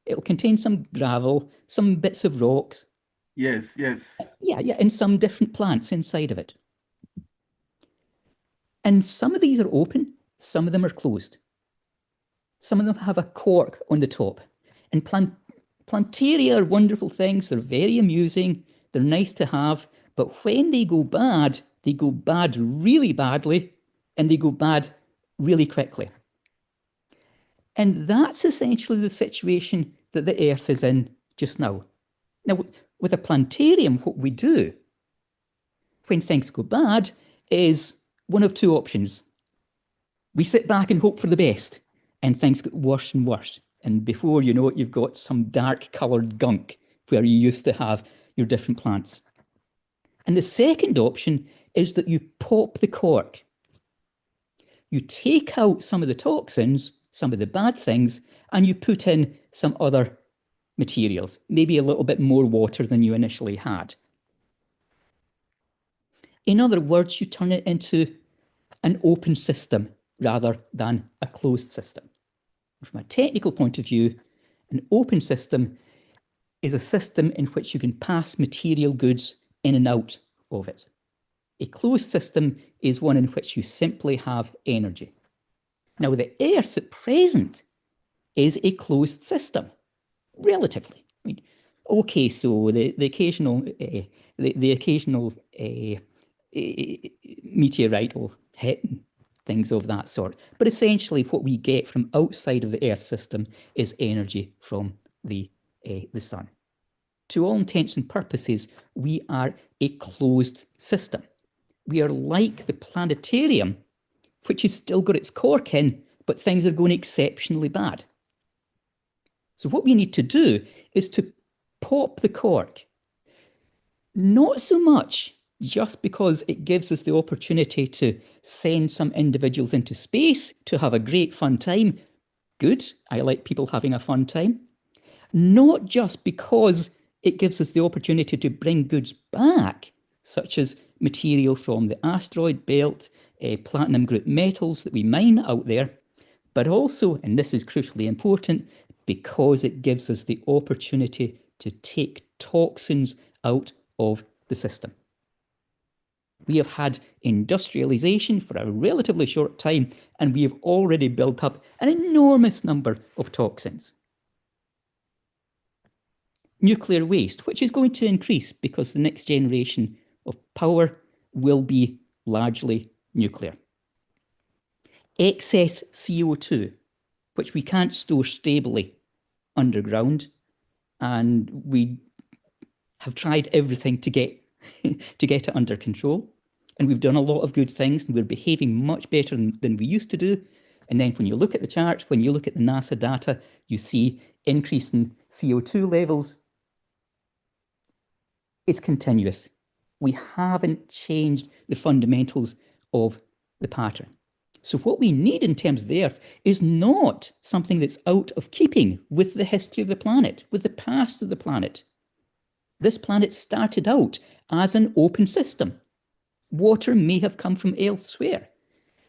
It'll contain some gravel, some bits of rocks. Yes, yes. Yeah, and some different plants inside of it. And some of these are open, some of them are closed. Some of them have a cork on the top. And plantaria are wonderful things. They're very amusing. They're nice to have. But when they go bad really badly, and they go bad really quickly. And that's essentially the situation that the Earth is in just now. Now, with a planetarium, what we do when things go bad is one of two options. We sit back and hope for the best, and things get worse and worse. And before you know it, you've got some dark-coloured gunk where you used to have your different plants. And the second option is that you pop the cork. You take out some of the toxins, some of the bad things, and you put in some other materials, maybe a little bit more water than you initially had. In other words, you turn it into an open system rather than a closed system. From a technical point of view, an open system is a system in which you can pass material goods in and out of it. A closed system is one in which you simply have energy. Now, the Earth at present is a closed system, relatively. I mean, okay, so the occasional meteorite will hit and things of that sort. But essentially, what we get from outside of the Earth system is energy from the sun. To all intents and purposes, we are a closed system. We are like the planetarium, which has still got its cork in, but things are going exceptionally bad. So what we need to do is to pop the cork. Not so much just because it gives us the opportunity to send some individuals into space to have a great fun time. Good, I like people having a fun time. Not just because it gives us the opportunity to bring goods back, such as material from the asteroid belt, platinum group metals that we mine out there, but also, and this is crucially important, because it gives us the opportunity to take toxins out of the system. We have had industrialization for a relatively short time, and we have already built up an enormous number of toxins. Nuclear waste, which is going to increase because the next generation of power will be largely nuclear. Excess CO2, which we can't store stably underground, and we have tried everything to get it under control. And we've done a lot of good things, and we're behaving much better than we used to do. And then when you look at the charts, when you look at the NASA data, you see increase in CO2 levels. It's continuous. We haven't changed the fundamentals of the pattern. So what we need in terms of the Earth is not something that's out of keeping with the history of the planet, with the past of the planet. This planet started out as an open system. Water may have come from elsewhere.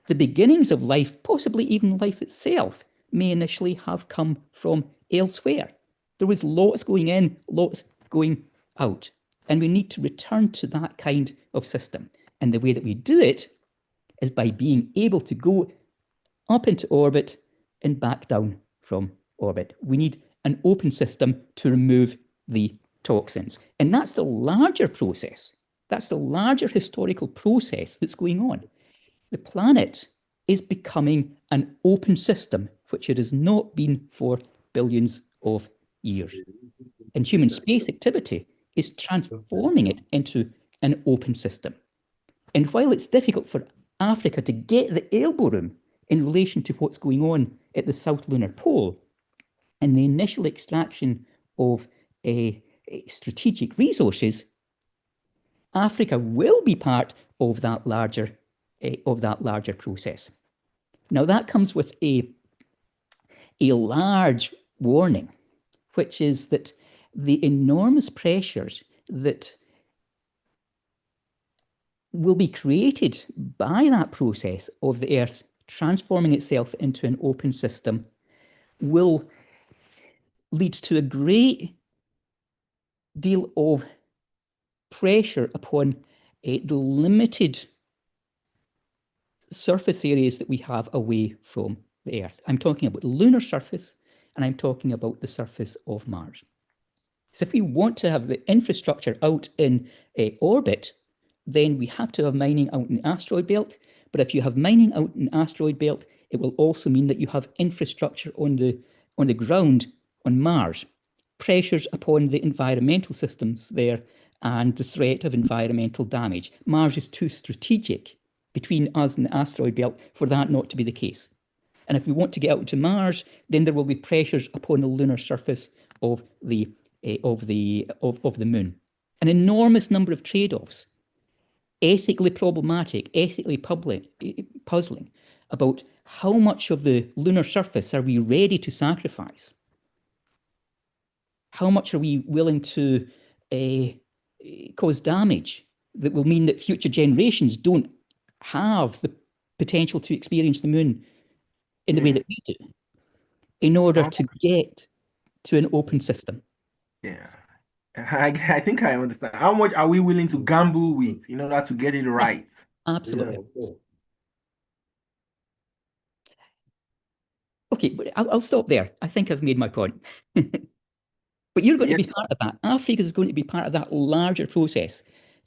The beginnings of life, possibly even life itself, may initially have come from elsewhere. There was lots going in, lots going out. And we need to return to that kind of system. And the way that we do it is by being able to go up into orbit and back down from orbit. We need an open system to remove the toxins. And that's the larger process. That's the larger historical process that's going on. The planet is becoming an open system, which it has not been for billions of years. And human space activity is transforming it into an open system. And while it's difficult for Africa to get the elbow room in relation to what's going on at the South Lunar Pole and the initial extraction of strategic resources, Africa will be part of that larger process. Now that comes with a large warning, which is that the enormous pressures that will be created by that process of the Earth transforming itself into an open system will lead to a great deal of pressure upon the limited surface areas that we have away from the Earth. I'm talking about the lunar surface, and I'm talking about the surface of Mars. So if we want to have the infrastructure out in orbit, then we have to have mining out in the asteroid belt. But if you have mining out in the asteroid belt, it will also mean that you have infrastructure on the ground on Mars. Pressures upon the environmental systems there and the threat of environmental damage. Mars is too strategic between us and the asteroid belt for that not to be the case. And if we want to get out to Mars, then there will be pressures upon the lunar surface of the moon. An enormous number of trade-offs. ethically problematic, ethically puzzling about how much of the lunar surface are we ready to sacrifice? How much are we willing to cause damage that will mean that future generations don't have the potential to experience the moon in the way that we do, in order to get to an open system? Yeah. I think I understand. How much are we willing to gamble with in order to get it right? Absolutely. Okay, but I'll stop there. I think I've made my point. But you're going to be part of that. AFRIKA is going to be part of that larger process.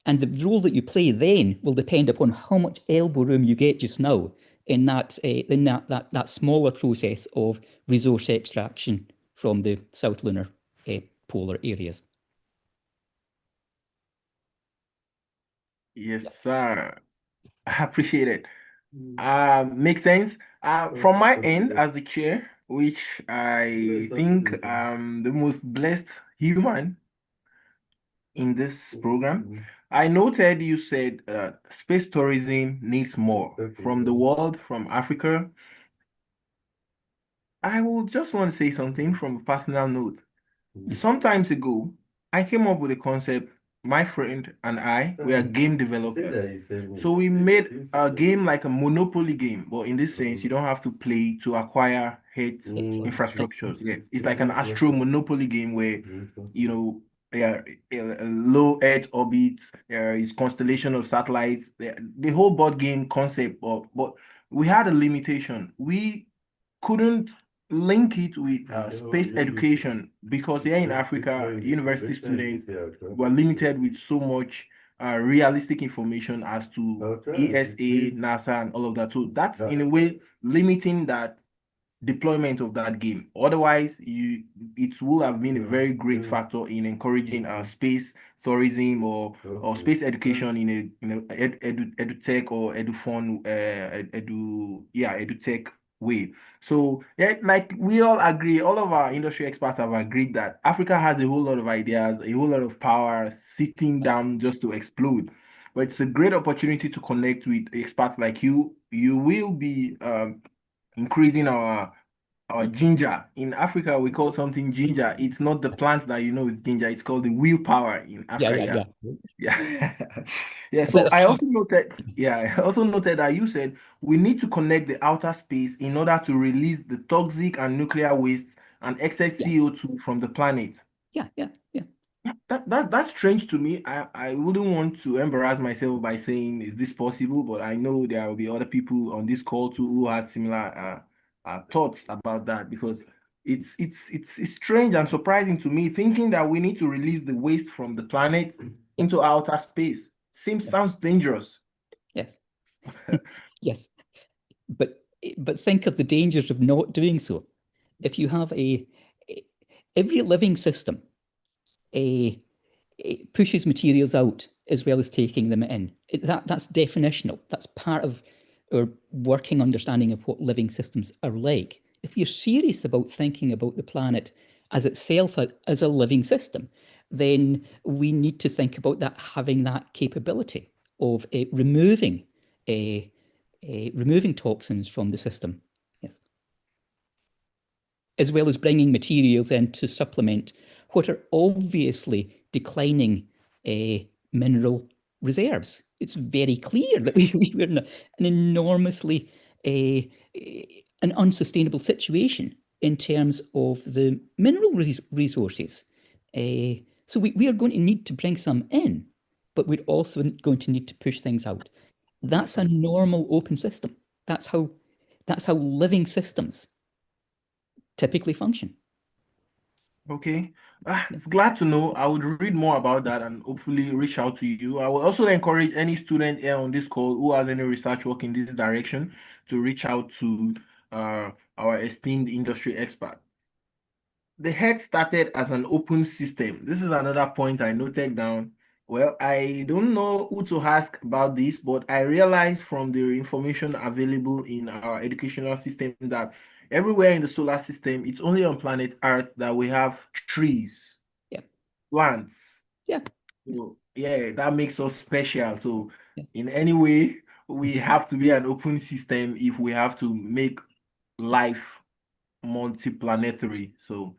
And the role that you play then will depend upon how much elbow room you get just now in that smaller process of resource extraction from the South Lunar polar areas. Yes, sir. I appreciate it. Makes sense. From my end as the chair, which I think the most blessed human in this program, I noted you said space tourism needs more from the world, from Africa. I will just want to say something from a personal note. Some times ago, I came up with a concept. My friend and I, we are game developers. So we made a game like a Monopoly game, but in this sense, you don't have to play to acquire head infrastructures. Yeah, it's like an astro Monopoly game where, you know, yeah, a low Earth orbit, there is constellation of satellites, the whole board game concept, but we had a limitation. We couldn't link it with space education because here in Africa, university students were limited with so much realistic information as to ESA, NASA, and all of that. So that's in a way limiting that deployment of that game. Otherwise, it will have been a very great factor in encouraging space tourism or space education in a edutech or edufund edutech way. So yeah, like we all agree, all of our industry experts have agreed that Africa has a whole lot of ideas, a whole lot of power sitting down just to explode. But it's a great opportunity to connect with experts like you. You will be increasing our ginger. In Africa, we call something ginger. It's not the plant that you know is ginger. It's called the willpower in Africa. Yeah. Yeah. So I also noted, I also noted that you said we need to connect the outer space in order to release the toxic and nuclear waste and excess CO2 from the planet. Yeah. That's strange to me. I wouldn't want to embarrass myself by saying, is this possible? But I know there will be other people on this call too who have similar thoughts about that, because it's strange and surprising to me thinking that we need to release the waste from the planet into outer space. Sounds dangerous. Yes. Yes. But think of the dangers of not doing so. If you have every living system pushes materials out as well as taking them in. That's definitional. That's part of our working understanding of what living systems are like. If you're serious about thinking about the planet as itself as a living system, then we need to think about that having that capability of removing toxins from the system. Yes. As well as bringing materials in to supplement what are obviously declining mineral reserves. It's very clear that we're in an enormously an unsustainable situation in terms of the mineral resources. So we are going to need to bring some in, but we're also going to need to push things out. That's a normal open system. That's how living systems typically function. Okay. It's glad to know. I would read more about that and hopefully reach out to you. I will also encourage any student here on this call who has any research work in this direction to reach out to our esteemed industry expert. The head started as an open system. This is another point I noted down. Well, I don't know who to ask about this, but I realized from the information available in our educational system that everywhere in the solar system, it's only on planet Earth that we have trees, Yeah. plants, Yeah. So, yeah, that makes us special. So in any way, we have to be an open system if we have to make life multiplanetary. So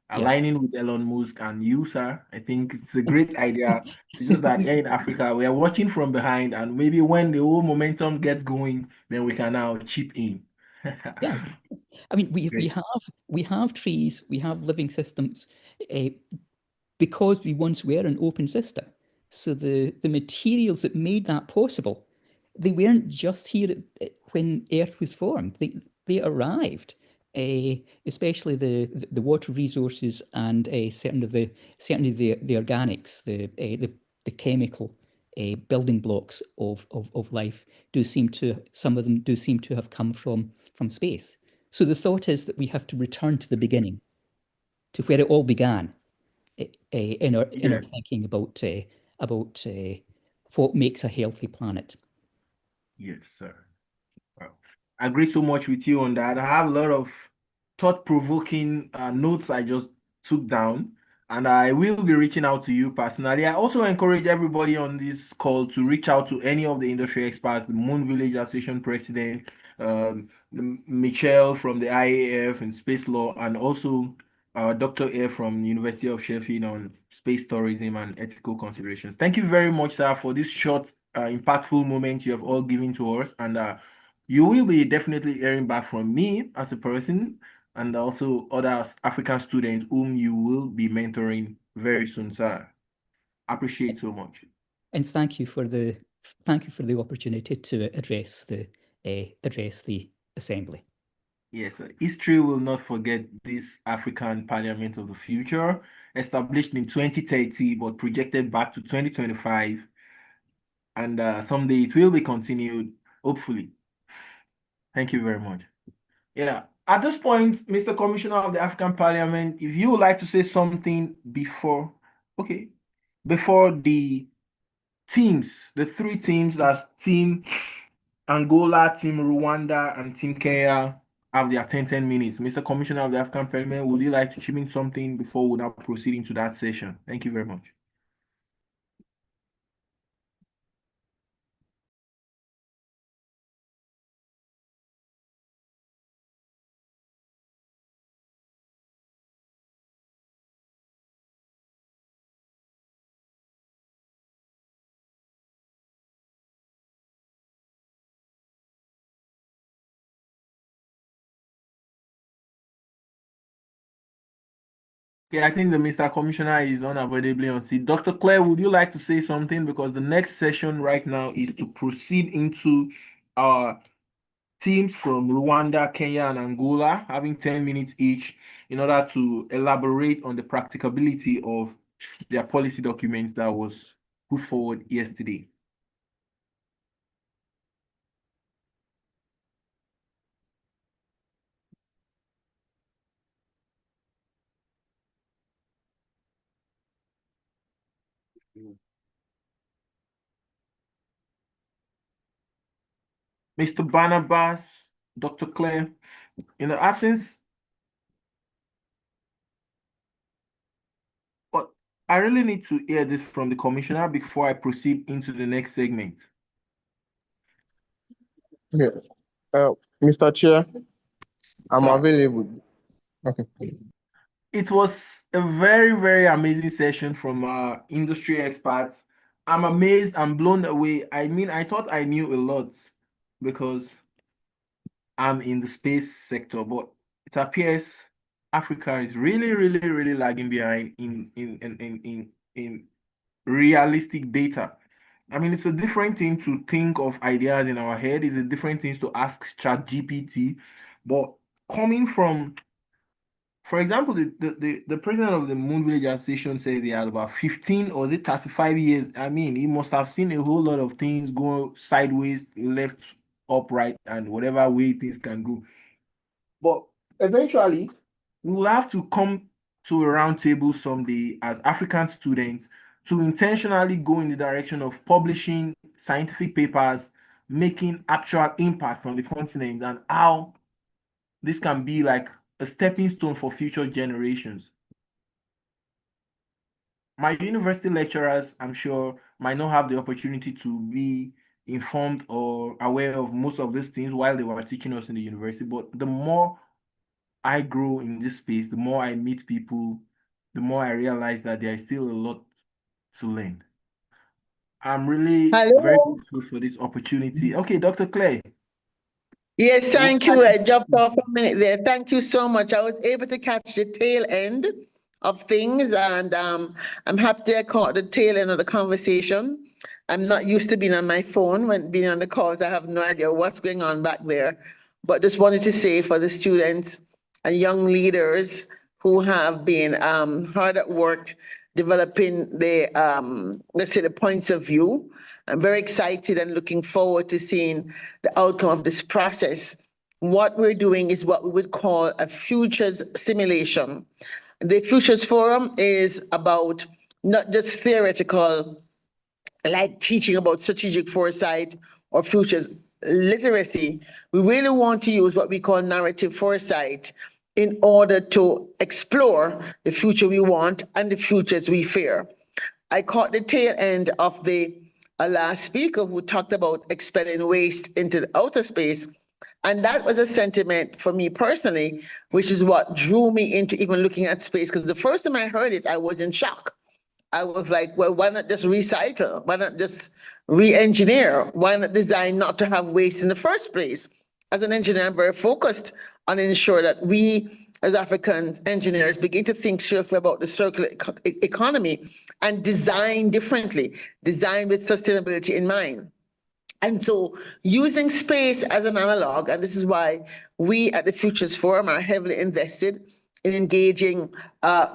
Yeah. aligning with Elon Musk and you, sir, I think it's a great idea. It's just that here in Africa, we are watching from behind, and maybe when the whole momentum gets going, then we can now chip in. Yes. I mean, we Great. have trees, we have living systems, because we once were an open system. So the materials that made that possible, they weren't just here when Earth was formed. They arrived, especially the water resources and certainly the organics, the chemical building blocks of life some of them do seem to have come from space. So the thought is that we have to return to the beginning, to where it all began, in our Yes. thinking about what makes a healthy planet. Yes, sir. Well, I agree so much with you on that. I have a lot of thought-provoking notes I just took down, and I will be reaching out to you personally. I also encourage everybody on this call to reach out to any of the industry experts, the Moon Village Association president, Michelle from the IAF and Space Law, and also Dr. A from University of Sheffield on space tourism and ethical considerations. Thank you very much, sir, for this short, impactful moment you have all given to us, and you will be definitely hearing back from me as a person and also other African students whom you will be mentoring very soon, sir. Appreciate so much. And thank you for the opportunity to address the assembly. Yes, sir. History will not forget this African Parliament of the future, established in 2030 but projected back to 2025, and someday it will be continued, hopefully. Thank you very much. Yeah. At this point, Mr. Commissioner of the African Parliament, if you would like to say something okay, before the teams, the three teams, that's Team Angola, Team Rwanda, and Team Kenya, have their 10 minutes. Mr. Commissioner of the African Parliament, would you like to chip in something before we now proceed into that session? Thank you very much. Okay, I think the Mr. Commissioner is unavoidably on seat. Dr. Claire, would you like to say something? Because the next session right now is to proceed into our teams from Rwanda, Kenya, and Angola, having 10 minutes each in order to elaborate on the practicability of their policy documents that was put forward yesterday. Mr. Barnabas, Dr. Claire, in the absence, but I really need to hear this from the commissioner before I proceed into the next segment. Yeah. Mr. Chair, I'm Sir. available. Okay. It was a very, very amazing session from industry experts. I'm amazed and blown away. I mean, I thought I knew a lot because I'm in the space sector, but it appears Africa is really, really, really lagging behind in realistic data. I mean, it's a different thing to think of ideas in our head. It's a different thing to ask ChatGPT, but coming from, for example, the president of the Moon Village Association says he had about 15 or is it 35 years. I mean, he must have seen a whole lot of things go sideways, left, upright, and whatever way things can go. But eventually, we will have to come to a round table someday as African students to intentionally go in the direction of publishing scientific papers, making actual impact on the continent, and how this can be like a stepping stone for future generations. my university lecturers, I'm sure, might not have the opportunity to be informed or aware of most of these things while they were teaching us in the university. But the more I grow in this space, the more I meet people, the more I realize that there is still a lot to learn. I'm really very Hello. grateful for this opportunity. Okay, Dr. Clay. Yes, thank you. I dropped off a minute there. Thank you so much. I was able to catch the tail end of things, and I'm happy I caught the tail end of the conversation. I'm not used to being on my phone when being on the calls. I have no idea what's going on back there, but just wanted to say for the students and young leaders who have been hard at work developing the let's say the points of view. I'm very excited and looking forward to seeing the outcome of this process. What we're doing is what we would call a futures simulation. The Futures Forum is about not just theoretical, like teaching about strategic foresight or futures literacy. We really want to use what we call narrative foresight in order to explore the future we want and the futures we fear. I caught the tail end of the last speaker who talked about expelling waste into the outer space. And that was a sentiment for me personally, which is what drew me into even looking at space. Because the first time I heard it, I was in shock. I was like, well, why not just recycle? Why not just re-engineer? Why not design not to have waste in the first place? As an engineer, I'm very focused on ensuring that we, as African engineers, begin to think seriously about the circular economy and design differently, design with sustainability in mind. And so using space as an analog, and this is why we at the Futures Forum are heavily invested in engaging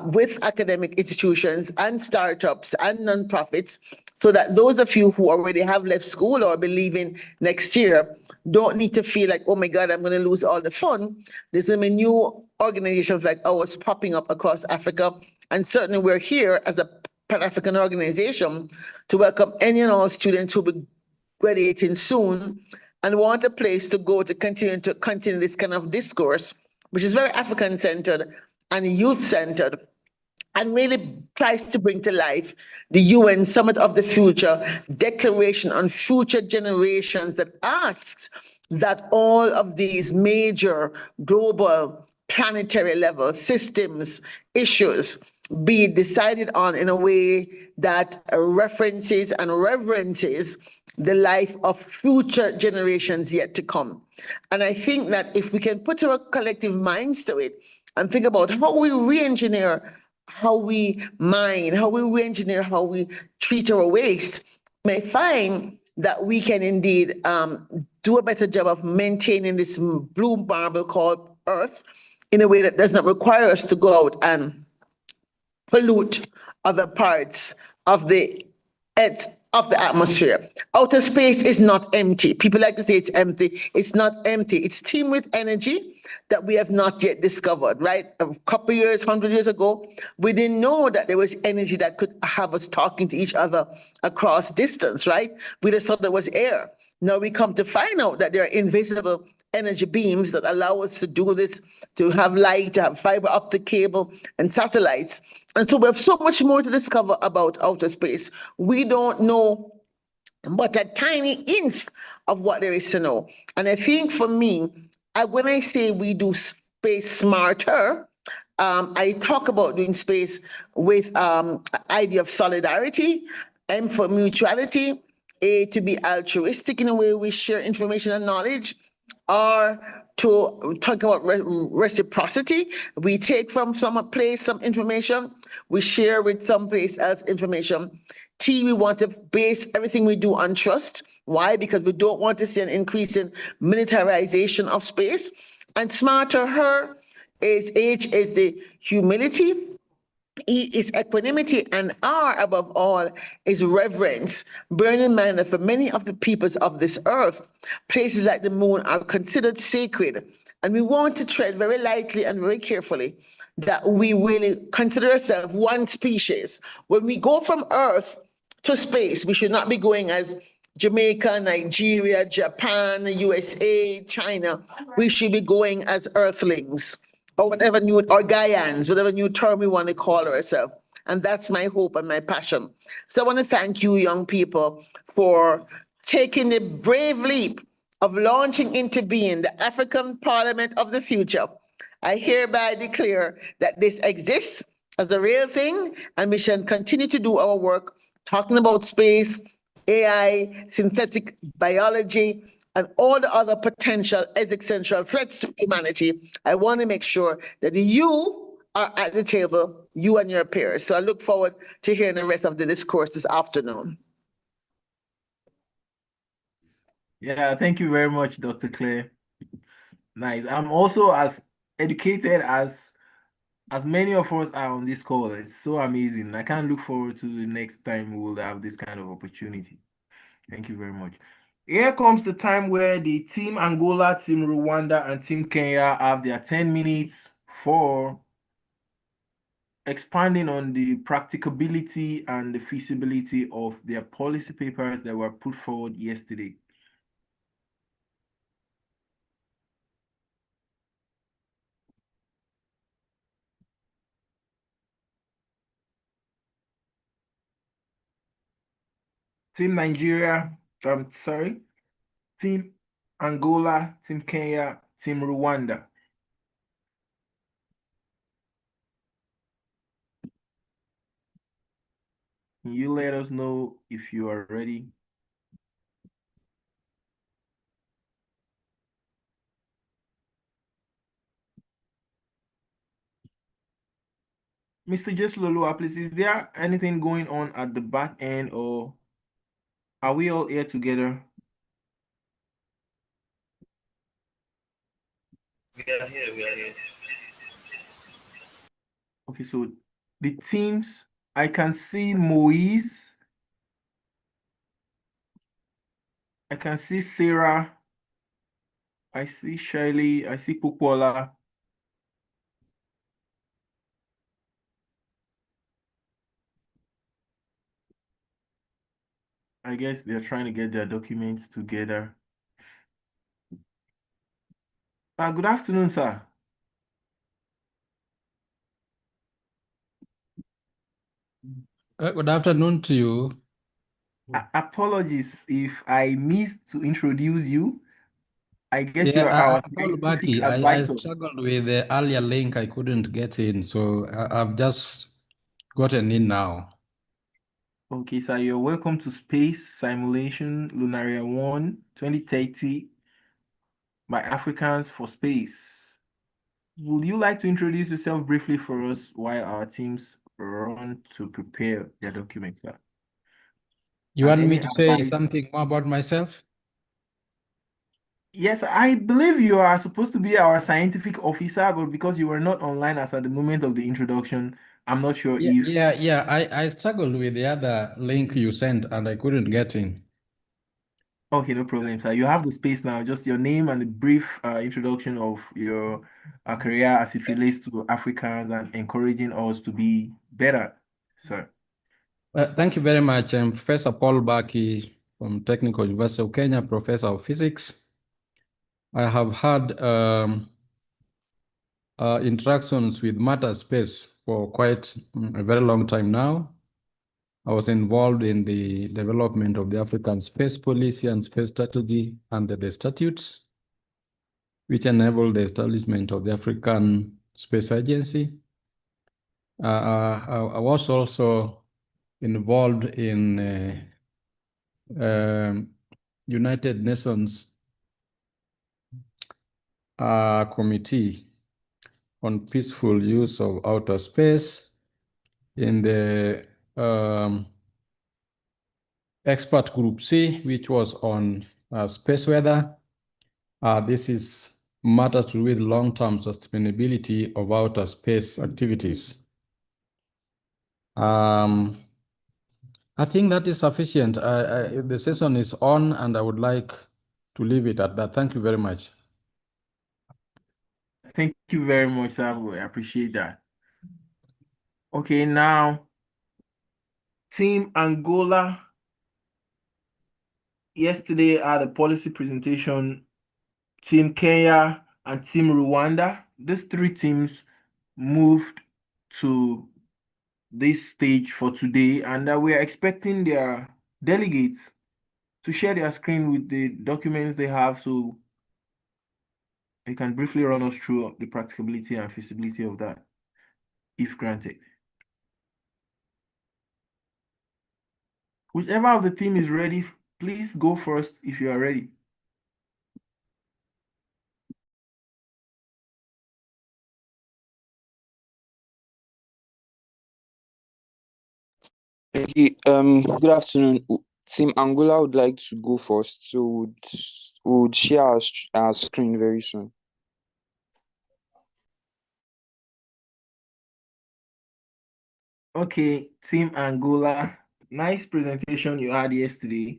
with academic institutions and startups and nonprofits, so that those of you who already have left school or be leaving next year don't need to feel like, oh my God, I'm going to lose all the fun. There's going to be new organizations like ours popping up across Africa. And certainly we're here as a Pan-African organization to welcome any and all students who will be graduating soon and want a place to go to continue this kind of discourse, which is very African-centered and youth-centered, and really tries to bring to life the UN Summit of the Future Declaration on Future Generations that asks that all of these major global planetary level systems issues be decided on in a way that references and reverences the life of future generations yet to come. And I think that if we can put our collective minds to it and think about how we re-engineer how we mine, how we re-engineer how we treat our waste, may find that we can indeed do a better job of maintaining this blue marble called Earth in a way that does not require us to go out and pollute other parts of the atmosphere. Outer space is not empty. People like to say it's empty. It's not empty. It's teemed with energy that we have not yet discovered, right? A couple years, 100 years ago, we didn't know that there was energy that could have us talking to each other across distance, right? We just thought there was air. Now we come to find out that there are invisible energy beams that allow us to do this, to have light, to have fiber optic cable and satellites. And so we have so much more to discover about outer space. We don't know but a tiny inch of what there is to know. And I think for me, when I say we do space smarter, I talk about doing space with idea of solidarity, M for mutuality, A to be altruistic in a way we share information and knowledge, R to talk about reciprocity. We take from some place some information, we share with some place else information. T, we want to base everything we do on trust. Why? Because we don't want to see an increase in militarization of space. And smarter, her is H is the humility. E is equanimity, and R above all is reverence. Bearing in mind that for many of the peoples of this earth, places like the moon are considered sacred. And we want to tread very lightly and very carefully that we really consider ourselves one species. When we go from Earth to space, we should not be going as Jamaica, Nigeria, Japan, USA, China. We should be going as Earthlings, or whatever new, or Gaians, whatever new term we want to call ourselves. And that's my hope and my passion. So I want to thank you, young people, for taking the brave leap of launching into being the African Parliament of the future. I hereby declare that this exists as a real thing, and we shall continue to do our work talking about space, AI, synthetic biology, and all the other potential existential threats to humanity. I want to make sure that you are at the table, you and your peers. So I look forward to hearing the rest of the discourse this afternoon. Yeah, thank you very much, Dr. Claire. It's nice. I'm also as educated as many of us are on this call. It's so amazing. I can't look forward to the next time we will have this kind of opportunity. Thank you very much. Here comes the time where the Team Angola, Team Rwanda, and Team Kenya have their 10 minutes for expanding on the practicability and the feasibility of their policy papers that were put forward yesterday. Team Nigeria, Team Angola, Team Kenya, Team Rwanda. Can you let us know if you are ready? Mr. Jeslolua, please, is there anything going on at the back end, or are we all here together? We are here. Okay, so the teams, I can see Moise. I can see Sarah. I see Shirley. I see Pupola. I guess they're trying to get their documents together. Good afternoon, sir. Good afternoon to you. Apologies if I missed to introduce you. I guess you are Yeah, our Paul scientific Baki. I advisor. struggled with the earlier link. I couldn't get in, so I've just gotten in now. Okay, sir, you're welcome to Space Simulation Lunarya 1 2030 by Africans for Space. Would you like to introduce yourself briefly for us while our teams run to prepare their documents, sir? You And want me any to say advice? something more about myself? Yes, I believe you are supposed to be our scientific officer, but because you were not online as at the moment of the introduction, I'm not sure if... Yeah. I struggled with the other link you sent and I couldn't get in. Okay, no problem, sir. You have the space now. Just your name and a brief introduction of your career as it relates to Africans and encouraging us to be better, sir. Thank you very much. I'm Professor Paul Baki from Technical University of Kenya, Professor of Physics. I have had interactions with matter space for quite a very long time now. I was involved in the development of the African space policy and space strategy under the statutes, which enabled the establishment of the African Space Agency. I was also involved in United Nations Committee on Peaceful Use of Outer Space in the expert group C, which was on space weather. This is matters to do with long-term sustainability of outer space activities. I think that is sufficient. The session is on, and I would like to leave it at that. Thank you very much. Thank you very much, sir. I appreciate that. Okay, now, Team Angola. Yesterday at a policy presentation, Team Kenya and Team Rwanda. These three teams moved to this stage for today, and we are expecting their delegates to share their screen with the documents they have so they can briefly run us through the practicability and feasibility of that, if granted. Whichever of the team is ready, please go first if you are ready. Okay, good afternoon. Team Angola would like to go first, so would share our screen very soon. Okay, Team Angola, nice presentation you had yesterday.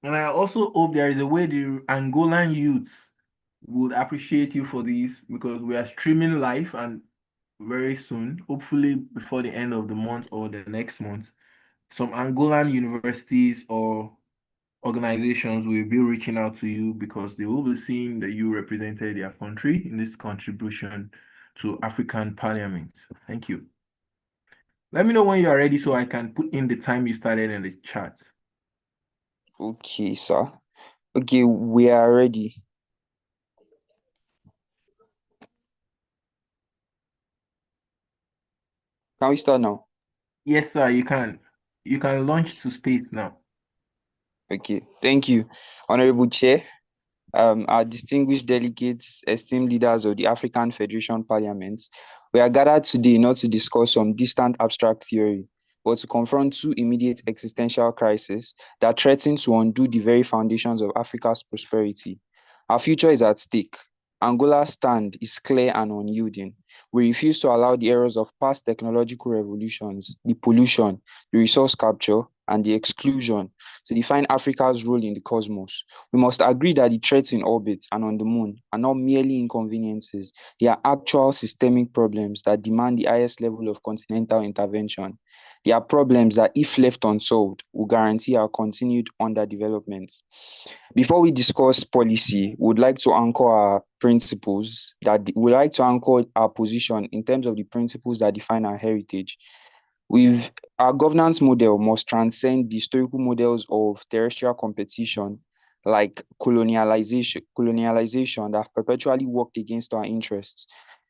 And I also hope there is a way the Angolan youths would appreciate you for this, because we are streaming live and very soon, hopefully before the end of the month or the next month, some Angolan universities or organizations will be reaching out to you because they will be seeing that you represented their country in this contribution to African Parliament. Thank you. Let me know when you are ready so I can put in the time you started in the chat. Okay, sir. Okay, we are ready. Can we start now? Yes, sir, you can. You can launch to space now. Okay, thank you, Honorable Chair. Our distinguished delegates, esteemed leaders of the African Federation Parliament, we are gathered today not to discuss some distant abstract theory, but to confront two immediate existential crises that threaten to undo the very foundations of Africa's prosperity. Our future is at stake. Angola's stand is clear and unyielding. We refuse to allow the errors of past technological revolutions, the pollution, the resource capture, and the exclusion to define Africa's role in the cosmos. We must agree that the threats in orbit and on the moon are not merely inconveniences, they are actual systemic problems that demand the highest level of continental intervention. They are problems that, if left unsolved, will guarantee our continued underdevelopment. Before we discuss policy, we would like to anchor our principles that we like to anchor our position in terms of the principles that define our heritage. Our governance model must transcend the historical models of terrestrial competition like colonialization that have perpetually worked against our interests.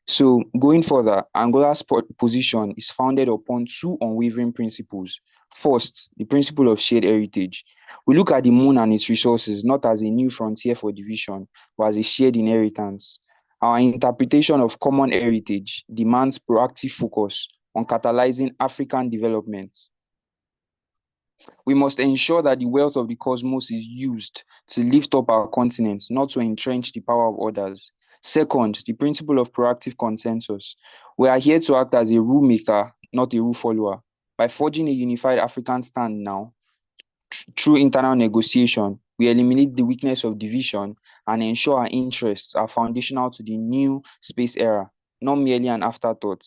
So going further, Angola's position is founded upon two unwavering principles. First, the principle of shared heritage. We look at the moon and its resources not as a new frontier for division, but as a shared inheritance. Our interpretation of common heritage demands proactive focus on catalyzing African development. We must ensure that the wealth of the cosmos is used to lift up our continent, not to entrench the power of others. Second, the principle of proactive consensus. We are here to act as a rule maker, not a rule follower. By forging a unified African stand now, through internal negotiation, we eliminate the weakness of division and ensure our interests are foundational to the new space era, not merely an afterthought.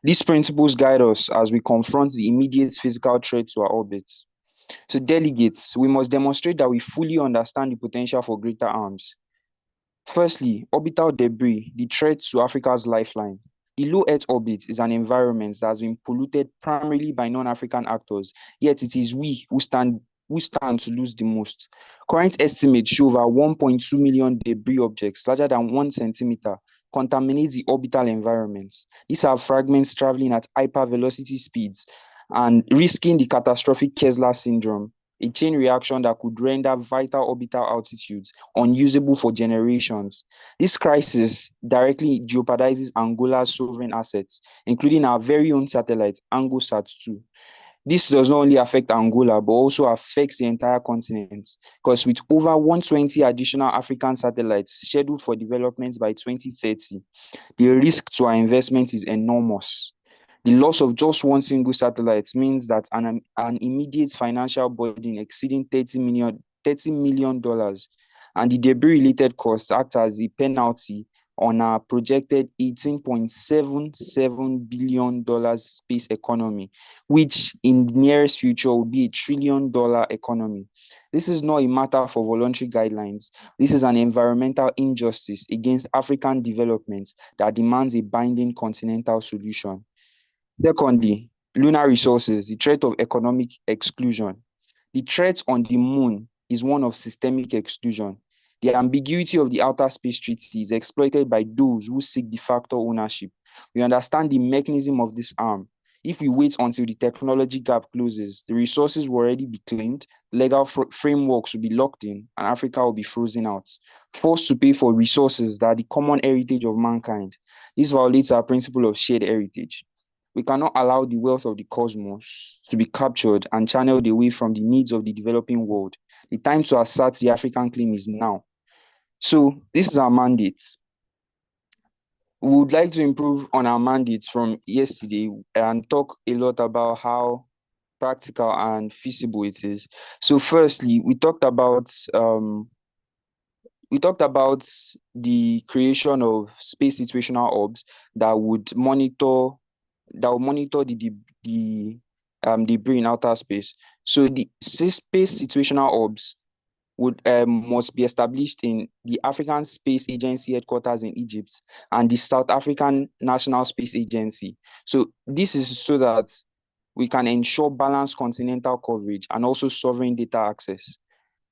These principles guide us as we confront the immediate physical threat to our orbit. To delegates, we must demonstrate that we fully understand the potential for greater arms. Firstly, orbital debris, the threat to Africa's lifeline. The low Earth orbit is an environment that has been polluted primarily by non-African actors, yet it is we who stand to lose the most. Current estimates show over 1.2 million debris objects larger than 1 centimeter contaminate the orbital environment. These are fragments traveling at hypervelocity speeds and risking the catastrophic Kessler syndrome, a chain reaction that could render vital orbital altitudes unusable for generations. This crisis directly jeopardizes Angola's sovereign assets, including our very own satellite, AngoSat-2. This does not only affect Angola, but also affects the entire continent, because with over 120 additional African satellites scheduled for development by 2030, the risk to our investment is enormous. The loss of just one single satellite means that an immediate financial burden exceeding $30 million, and the debris-related costs act as the penalty on our projected $18.77 billion space economy, which in the nearest future will be $1 trillion economy. This is not a matter for voluntary guidelines. This is an environmental injustice against African development that demands a binding continental solution. Secondly, lunar resources, the threat of economic exclusion. The threat on the moon is one of systemic exclusion. The ambiguity of the Outer Space Treaty is exploited by those who seek de facto ownership. We understand the mechanism of this arm. If we wait until the technology gap closes, the resources will already be claimed, legal frameworks will be locked in, and Africa will be frozen out, forced to pay for resources that are the common heritage of mankind. This violates our principle of shared heritage. We cannot allow the wealth of the cosmos to be captured and channeled away from the needs of the developing world. The time to assert the African claim is now. So this is our mandate. We would like to improve on our mandates from yesterday and talk a lot about how practical and feasible it is. So firstly, we talked about the creation of space situational hubs that would monitor the debris in outer space. So the space situational hubs would must be established in the African Space Agency headquarters in Egypt and the South African National Space Agency. So this is so that we can ensure balanced continental coverage and also sovereign data access.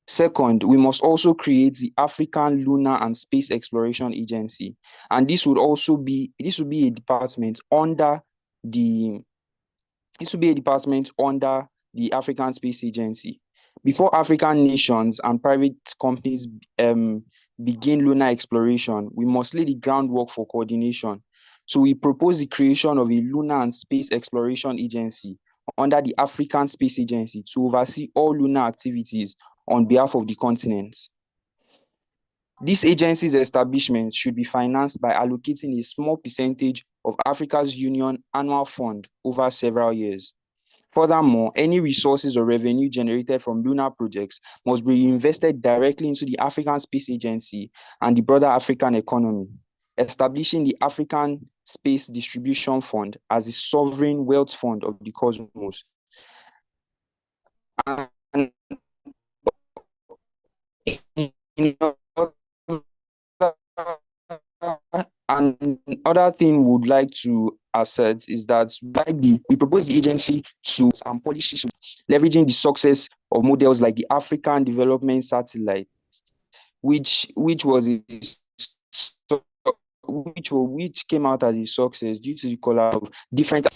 Second, we must also create the African Lunar and Space Exploration Agency, and this would be a department under the African Space Agency. Before African nations and private companies begin lunar exploration, we must lay the groundwork for coordination. So we propose the creation of a Lunar and Space Exploration Agency under the African Space Agency to oversee all lunar activities on behalf of the continent. This agency's establishment should be financed by allocating a small percentage of Africa's Union annual fund over several years. Furthermore, any resources or revenue generated from lunar projects must be reinvested directly into the African Space Agency and the broader African economy, establishing the African Space Distribution Fund as the sovereign wealth fund of the cosmos. And another thing we would like to assert is that we propose the agency to policies leveraging the success of models like the African Development Satellite, which came out as a success due to the collab of different.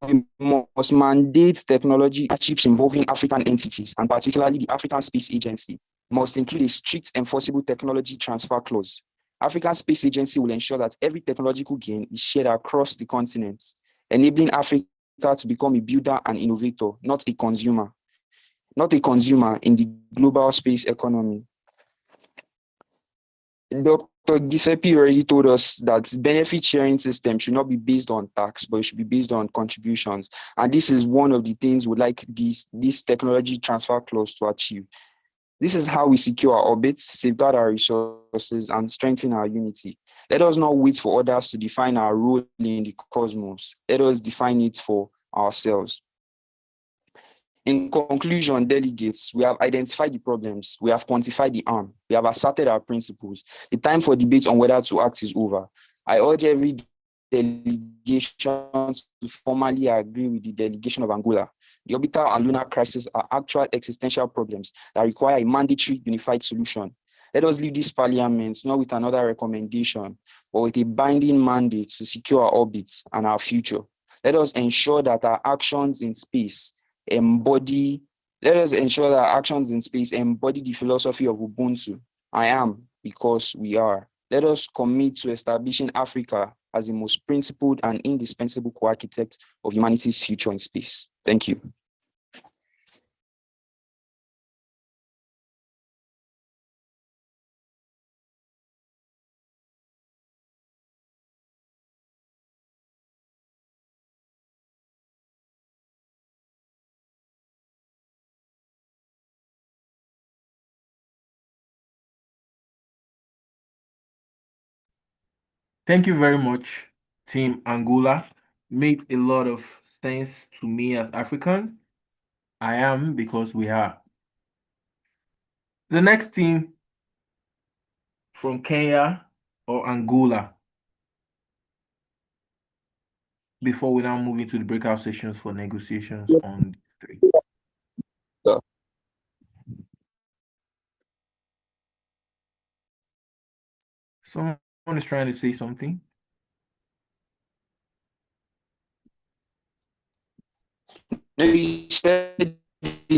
We must mandate technology chips involving African entities, and particularly the African Space Agency, must include a strict enforceable technology transfer clause. African Space Agency will ensure that every technological gain is shared across the continent, enabling Africa to become a builder and innovator, not a consumer in the global space economy. Dr. Giuseppe already told us that benefit sharing system should not be based on tax, but it should be based on contributions. And this is one of the things we'd like this technology transfer clause to achieve. This is how we secure our orbits, safeguard our resources, and strengthen our unity. Let us not wait for others to define our role in the cosmos. Let us define it for ourselves. In conclusion, delegates, we have identified the problems, we have quantified the harm, we have asserted our principles. The time for debate on whether to act is over. I urge every delegation to formally agree with the delegation of Angola. The orbital and lunar crisis are actual existential problems that require a mandatory unified solution. Let us leave this parliament not with another recommendation, but with a binding mandate to secure our orbits and our future. Let us ensure that our actions in space embody the philosophy of Ubuntu. I am because we are. Let us commit to establishing Africa as the most principled and indispensable co-architect of humanity's future in space. Thank you. Thank you very much, Team Angola. Made a lot of sense to me as Africans. I am, because we are. The next team from Kenya or Angola, before we now move into the breakout sessions for negotiations on 3. Yeah. Someone is trying to say something. No, you said the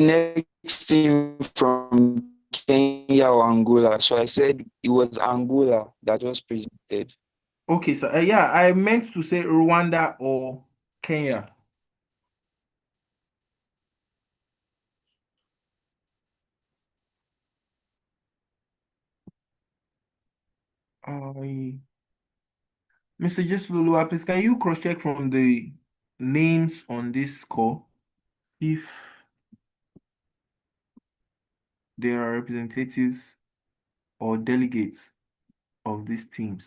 next team from Kenya or Angola. So I said it was Angola that was presented. Okay, so yeah, I meant to say Rwanda or Kenya. Mr. Jesulua, please, can you cross-check from the names on this score if there are representatives or delegates of these teams?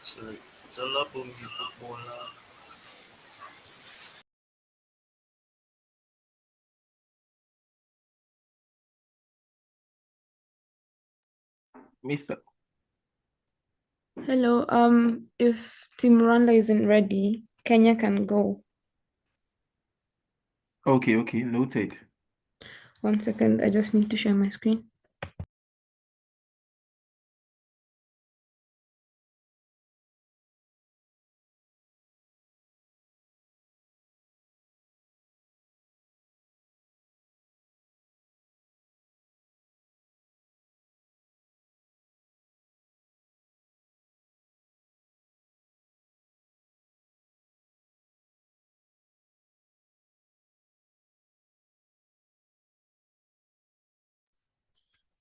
Sorry. Zalapo Mbola. Mr. Hello. If Team Rwanda isn't ready, Kenya can go. Okay, noted. 1 second, I just need to share my screen.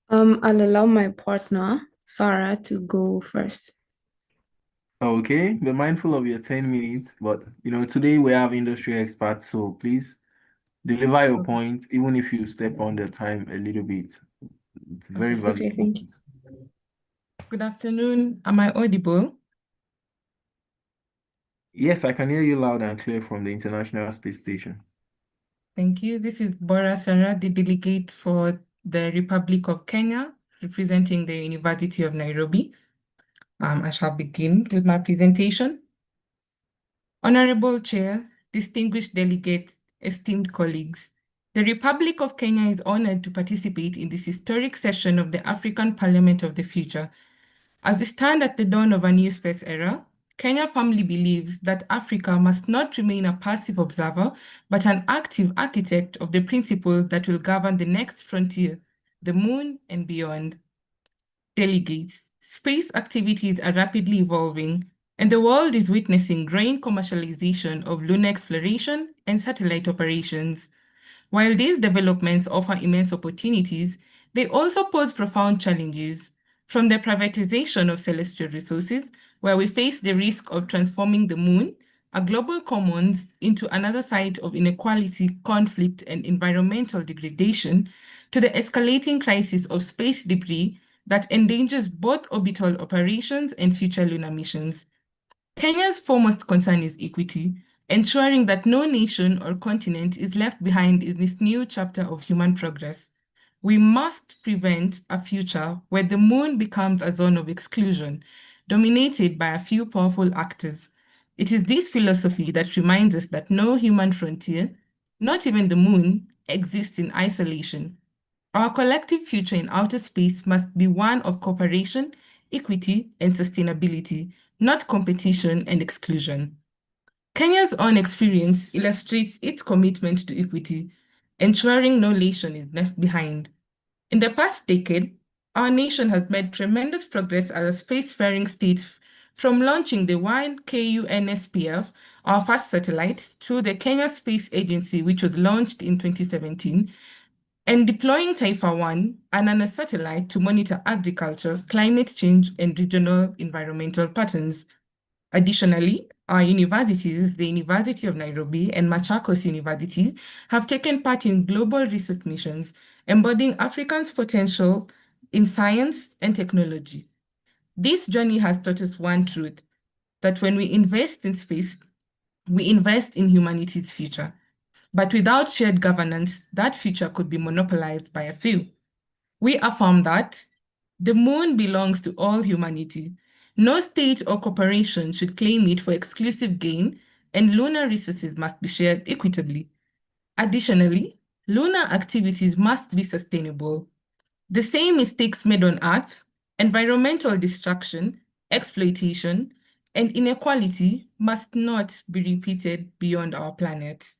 I'll allow my partner, Sarah, to go first. Okay, be mindful of your 10 minutes, but today we have industry experts, so please deliver your point, even if you step on the time a little bit. It's very Okay, valuable. thank you. Good afternoon. Am I audible? Yes, I can hear you loud and clear from the International Space Station. Thank you. This is Bora Sarah, the delegate for the Republic of Kenya, representing the University of Nairobi. I shall begin with my presentation. Honorable Chair, distinguished delegates, esteemed colleagues, the Republic of Kenya is honored to participate in this historic session of the African Parliament of the Future. As we stand at the dawn of a new space era, Kenya firmly believes that Africa must not remain a passive observer, but an active architect of the principles that will govern the next frontier, the moon and beyond. Delegates, space activities are rapidly evolving, and the world is witnessing growing commercialization of lunar exploration and satellite operations. While these developments offer immense opportunities, they also pose profound challenges, from the privatization of celestial resources, where we face the risk of transforming the moon, a global commons, into another site of inequality, conflict, and environmental degradation, to the escalating crisis of space debris that endangers both orbital operations and future lunar missions. Kenya's foremost concern is equity, ensuring that no nation or continent is left behind in this new chapter of human progress. We must prevent a future where the moon becomes a zone of exclusion, dominated by a few powerful actors. It is this philosophy that reminds us that no human frontier, not even the moon, exists in isolation. Our collective future in outer space must be one of cooperation, equity, and sustainability, not competition and exclusion. Kenya's own experience illustrates its commitment to equity, ensuring no nation is left behind. In the past decade, our nation has made tremendous progress as a spacefaring state, from launching the 1KUNSPF, our first satellite, through the Kenya Space Agency, which was launched in 2017, and deploying Taifa-1, an NANA satellite to monitor agriculture, climate change, and regional environmental patterns. Additionally, our universities, the University of Nairobi and Machakos universities, have taken part in global research missions, embodying Africans' potential in science and technology. This journey has taught us one truth, that when we invest in space, we invest in humanity's future. But without shared governance, that future could be monopolized by a few. We affirm that the moon belongs to all humanity. No state or corporation should claim it for exclusive gain, and lunar resources must be shared equitably. Additionally, lunar activities must be sustainable. The same mistakes made on Earth, environmental destruction, exploitation, and inequality must not be repeated beyond our planet.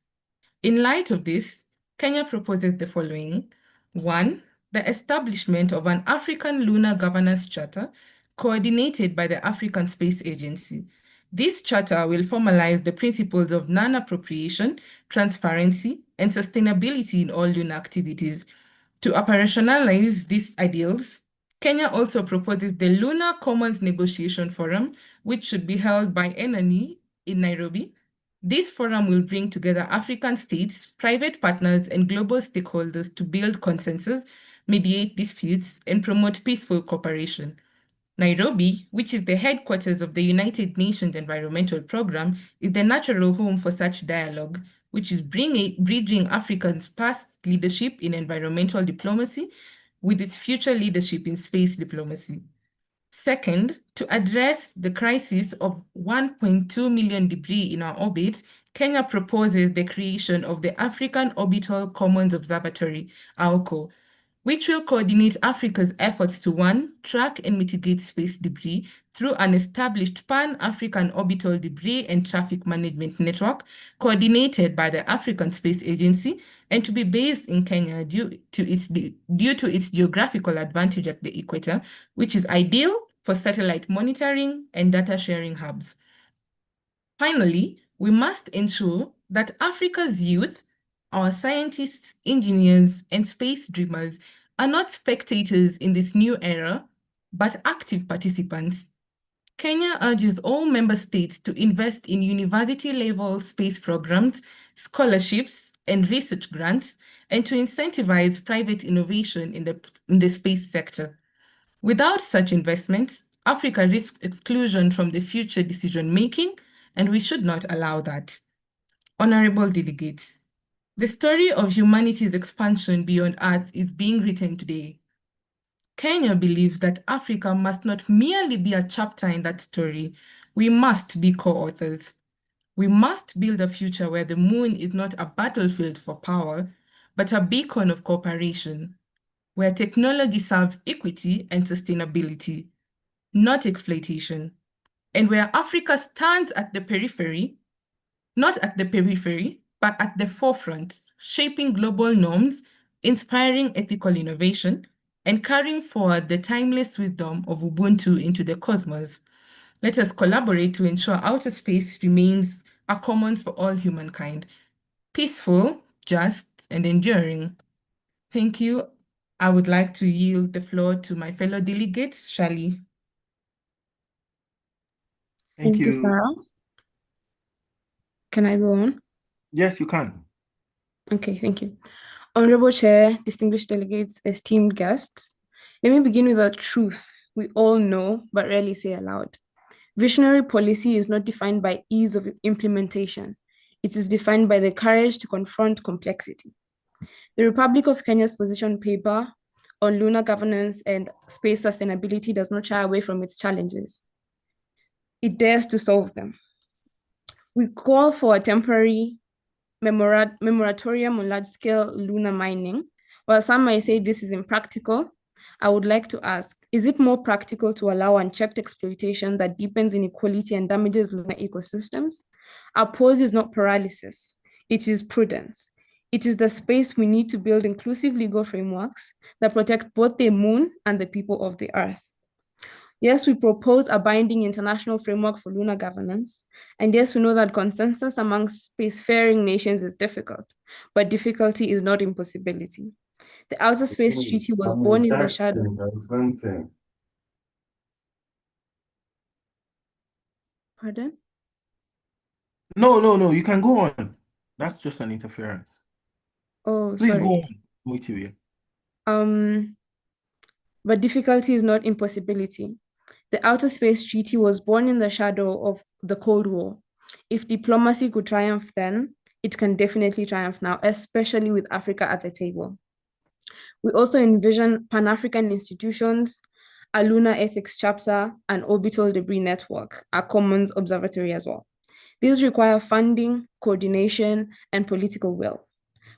In light of this, Kenya proposes the following. 1. The establishment of an African Lunar Governance Charter coordinated by the African Space Agency. This charter will formalize the principles of non-appropriation, transparency, and sustainability in all lunar activities. To operationalize these ideals, Kenya also proposes the Lunar Commons Negotiation Forum, which should be held by ENANI in Nairobi. This forum will bring together African states, private partners, and global stakeholders to build consensus, mediate disputes, and promote peaceful cooperation. Nairobi, which is the headquarters of the United Nations Environmental Programme, is the natural home for such dialogue, which is bridging Africa's past leadership in environmental diplomacy with its future leadership in space diplomacy. Second, to address the crisis of 1.2 million debris in our orbit, Kenya proposes the creation of the African Orbital Commons Observatory, AOCO, which will coordinate Africa's efforts to 1. Track and mitigate space debris through an established Pan-African Orbital Debris and Traffic Management Network coordinated by the African Space Agency, and to be based in Kenya due to its geographical advantage at the equator, which is ideal for satellite monitoring and data sharing hubs. Finally, we must ensure that Africa's youth, our scientists, engineers, and space dreamers are not spectators in this new era, but active participants. Kenya urges all member states to invest in university-level space programs, scholarships, and research grants, and to incentivize private innovation in the space sector. Without such investments, Africa risks exclusion from the future decision-making, and we should not allow that. Honorable delegates, the story of humanity's expansion beyond Earth is being written today. Kenya believes that Africa must not merely be a chapter in that story. We must be co-authors. We must build a future where the moon is not a battlefield for power, but a beacon of cooperation, where technology serves equity and sustainability, not exploitation, and where Africa stands at the periphery, not at the periphery, but at the forefront, shaping global norms, inspiring ethical innovation, and carrying forward the timeless wisdom of Ubuntu into the cosmos. Let us collaborate to ensure outer space remains a commons for all humankind, peaceful, just, and enduring. Thank you. I would like to yield the floor to my fellow delegates, Shali. Thank you. Sarah. Can I go on? Yes, you can. Okay, thank you. Honorable Chair, distinguished delegates, esteemed guests, let me begin with a truth we all know but rarely say aloud. Visionary policy is not defined by ease of implementation. It is defined by the courage to confront complexity. The Republic of Kenya's position paper on lunar governance and space sustainability does not shy away from its challenges. It dares to solve them. We call for a temporary moratorium on large-scale lunar mining. While some might say this is impractical, I would like to ask, is it more practical to allow unchecked exploitation that deepens inequality and damages lunar ecosystems? Our pause is not paralysis, it is prudence. It is the space we need to build inclusive legal frameworks that protect both the moon and the people of the earth. Yes, we propose a binding international framework for lunar governance. And yes, we know that consensus amongst spacefaring nations is difficult, but difficulty is not impossibility. The Outer Space Treaty was born in the shadow. Pardon? No, you can go on. That's just an interference. Oh, Please sorry. go on. I'm with you. But difficulty is not impossibility. The Outer Space Treaty was born in the shadow of the Cold War. If diplomacy could triumph then, it can definitely triumph now, especially with Africa at the table. We also envision Pan-African institutions, a lunar ethics chapter, and orbital debris network, a commons observatory as well. These require funding, coordination, and political will.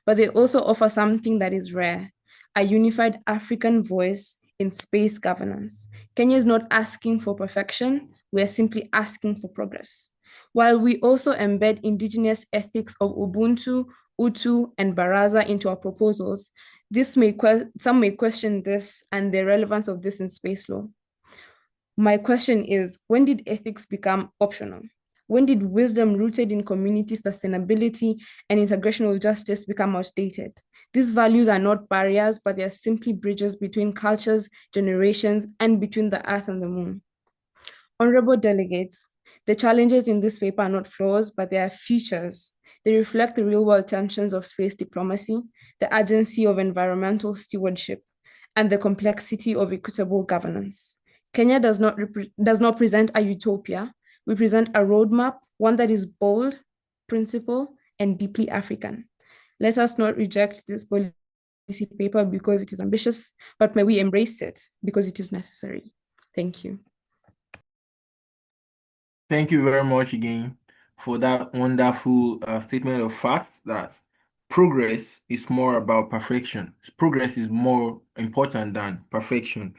But they also offer something that is rare, a unified African voice in space governance. Kenya is not asking for perfection, we are simply asking for progress. While we also embed indigenous ethics of Ubuntu, Utu, and Baraza into our proposals, some may question this and the relevance of this in space law. My question is, when did ethics become optional? When did wisdom rooted in community sustainability and integrational justice become outdated? These values are not barriers, but they are simply bridges between cultures, generations, and between the earth and the moon. Honorable delegates, the challenges in this paper are not flaws, but they are features. They reflect the real-world tensions of space diplomacy, the urgency of environmental stewardship, and the complexity of equitable governance. Kenya does not present a utopia. We present a roadmap, one that is bold, principled, and deeply African. Let us not reject this policy paper because it is ambitious, but may we embrace it because it is necessary. Thank you. Thank you very much again for that wonderful statement of fact that progress is more about perfection. Progress is more important than perfection.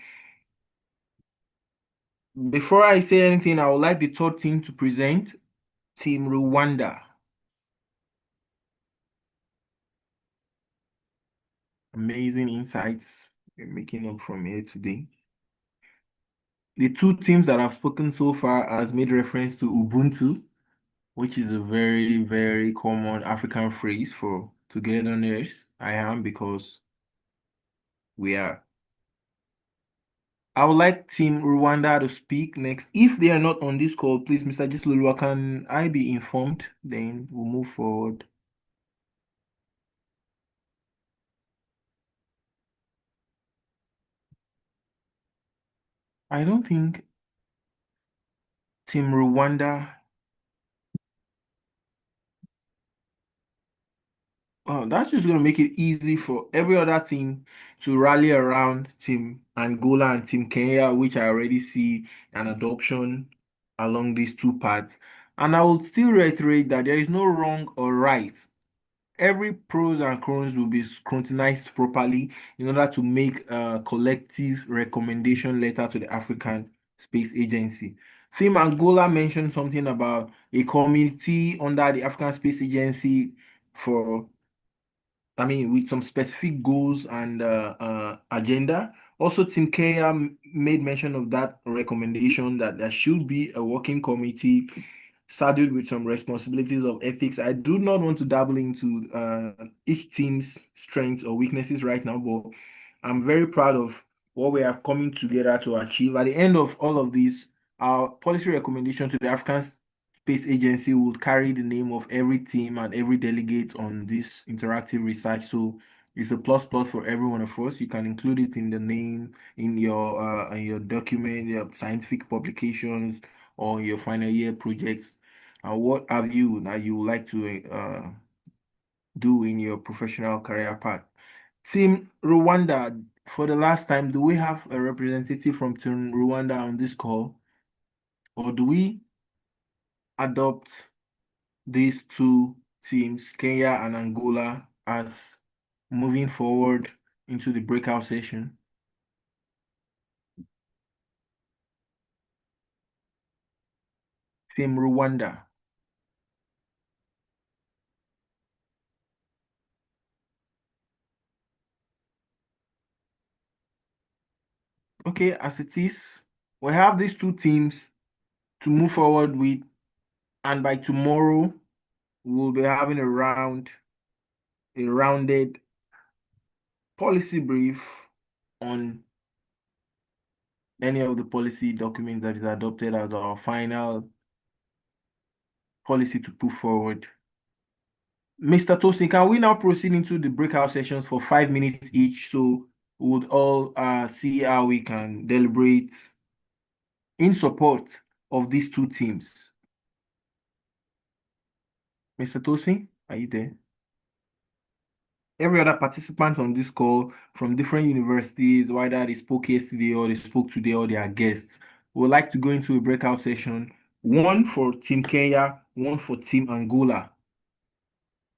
Before I say anything, I would like the third team to present, Team Rwanda. Amazing insights we're making up from here today. The two teams that have spoken so far has made reference to Ubuntu, which is a very, very common African phrase for togetherness. I am because we are. I would like Team Rwanda to speak next. If they are not on this call, please, Mr. Gislulua, can I be informed? Then we'll move forward. I don't think Team Rwanda. Oh, that's just going to make it easy for every other team to rally around Team Angola and Team Kenya, which I already see an adoption along these two paths. And I will still reiterate that there is no wrong or right. Every pros and cons will be scrutinized properly in order to make a collective recommendation letter to the African Space Agency. Team Angola mentioned something about a committee under the African Space Agency with some specific goals and agenda. Also, Team Kenya made mention of that recommendation that there should be a working committee saddled with some responsibilities of ethics. I do not want to dabble into each team's strengths or weaknesses right now, but I'm very proud of what we are coming together to achieve. At the end of all of this, our policy recommendation to the African Space Agency will carry the name of every team and every delegate on this interactive research. So it's a plus for every one of us. You can include it in the name, in your document, your scientific publications, or your final year projects. What have you that you would like to do in your professional career path? Team Rwanda, for the last time, do we have a representative from Team Rwanda on this call? Or do we adopt these two teams, Kenya and Angola, as moving forward into the breakout session? Team Rwanda. Okay, as it is, we have these two teams to move forward with, and by tomorrow, we'll be having a rounded policy brief on any of the policy documents that is adopted as our final policy to put forward. Mr. Tosin, can we now proceed into the breakout sessions for 5 minutes each, so we would all see how we can deliberate in support of these two teams? Mr. Tosin, are you there? Every other participant on this call from different universities, whether they spoke yesterday or they spoke today or they are guests, would like to go into a breakout session, one for Team Kenya, one for Team Angola.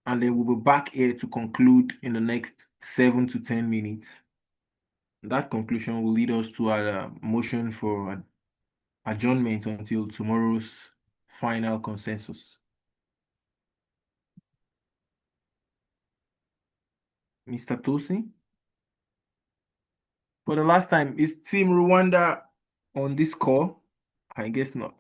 And then we'll be back here to conclude in the next 7 to 10 minutes. That conclusion will lead us to a motion for adjournment until tomorrow's final consensus. Mr. Tosin? For the last time, is Team Rwanda on this call? I guess not.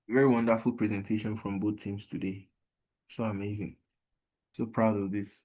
Very wonderful presentation from both teams today. So amazing. So proud of this.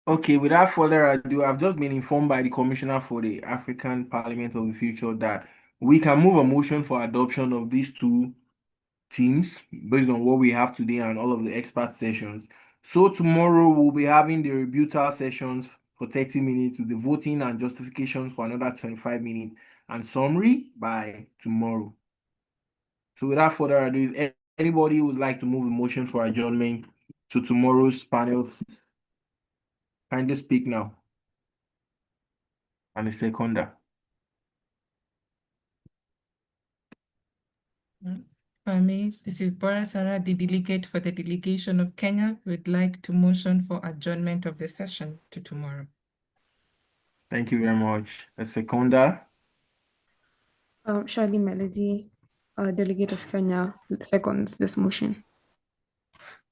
Okay, without further ado, I've just been informed by the Commissioner for the African Parliament of the Future that we can move a motion for adoption of these two teams based on what we have today and all of the expert sessions. So tomorrow we'll be having the rebuttal sessions for 30 minutes with the voting and justifications for another 25 minutes and summary by tomorrow. So without further ado, if anybody would like to move a motion for adjournment to tomorrow's panel, kindly speak now. And a seconder. For me, this is Bora Sarah, the delegate for the delegation of Kenya. We'd like to motion for adjournment of the session to tomorrow. Thank you very much. A seconder. Shirley Melody, delegate of Kenya, seconds this motion.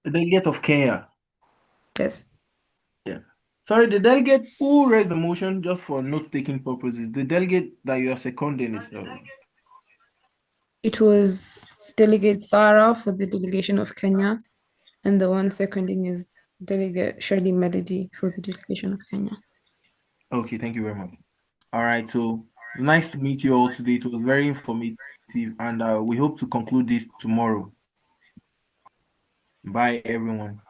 The delegate of Kenya. Yes. Yeah. Sorry, the delegate who raised the motion just for note-taking purposes. The delegate that you are seconding is It was Delegate Sarah for the delegation of Kenya, and the one seconding is Delegate Shirley Melody for the delegation of Kenya. Okay, thank you very much. All right, so nice to meet you all today. It was very informative, and we hope to conclude this tomorrow. Bye, everyone.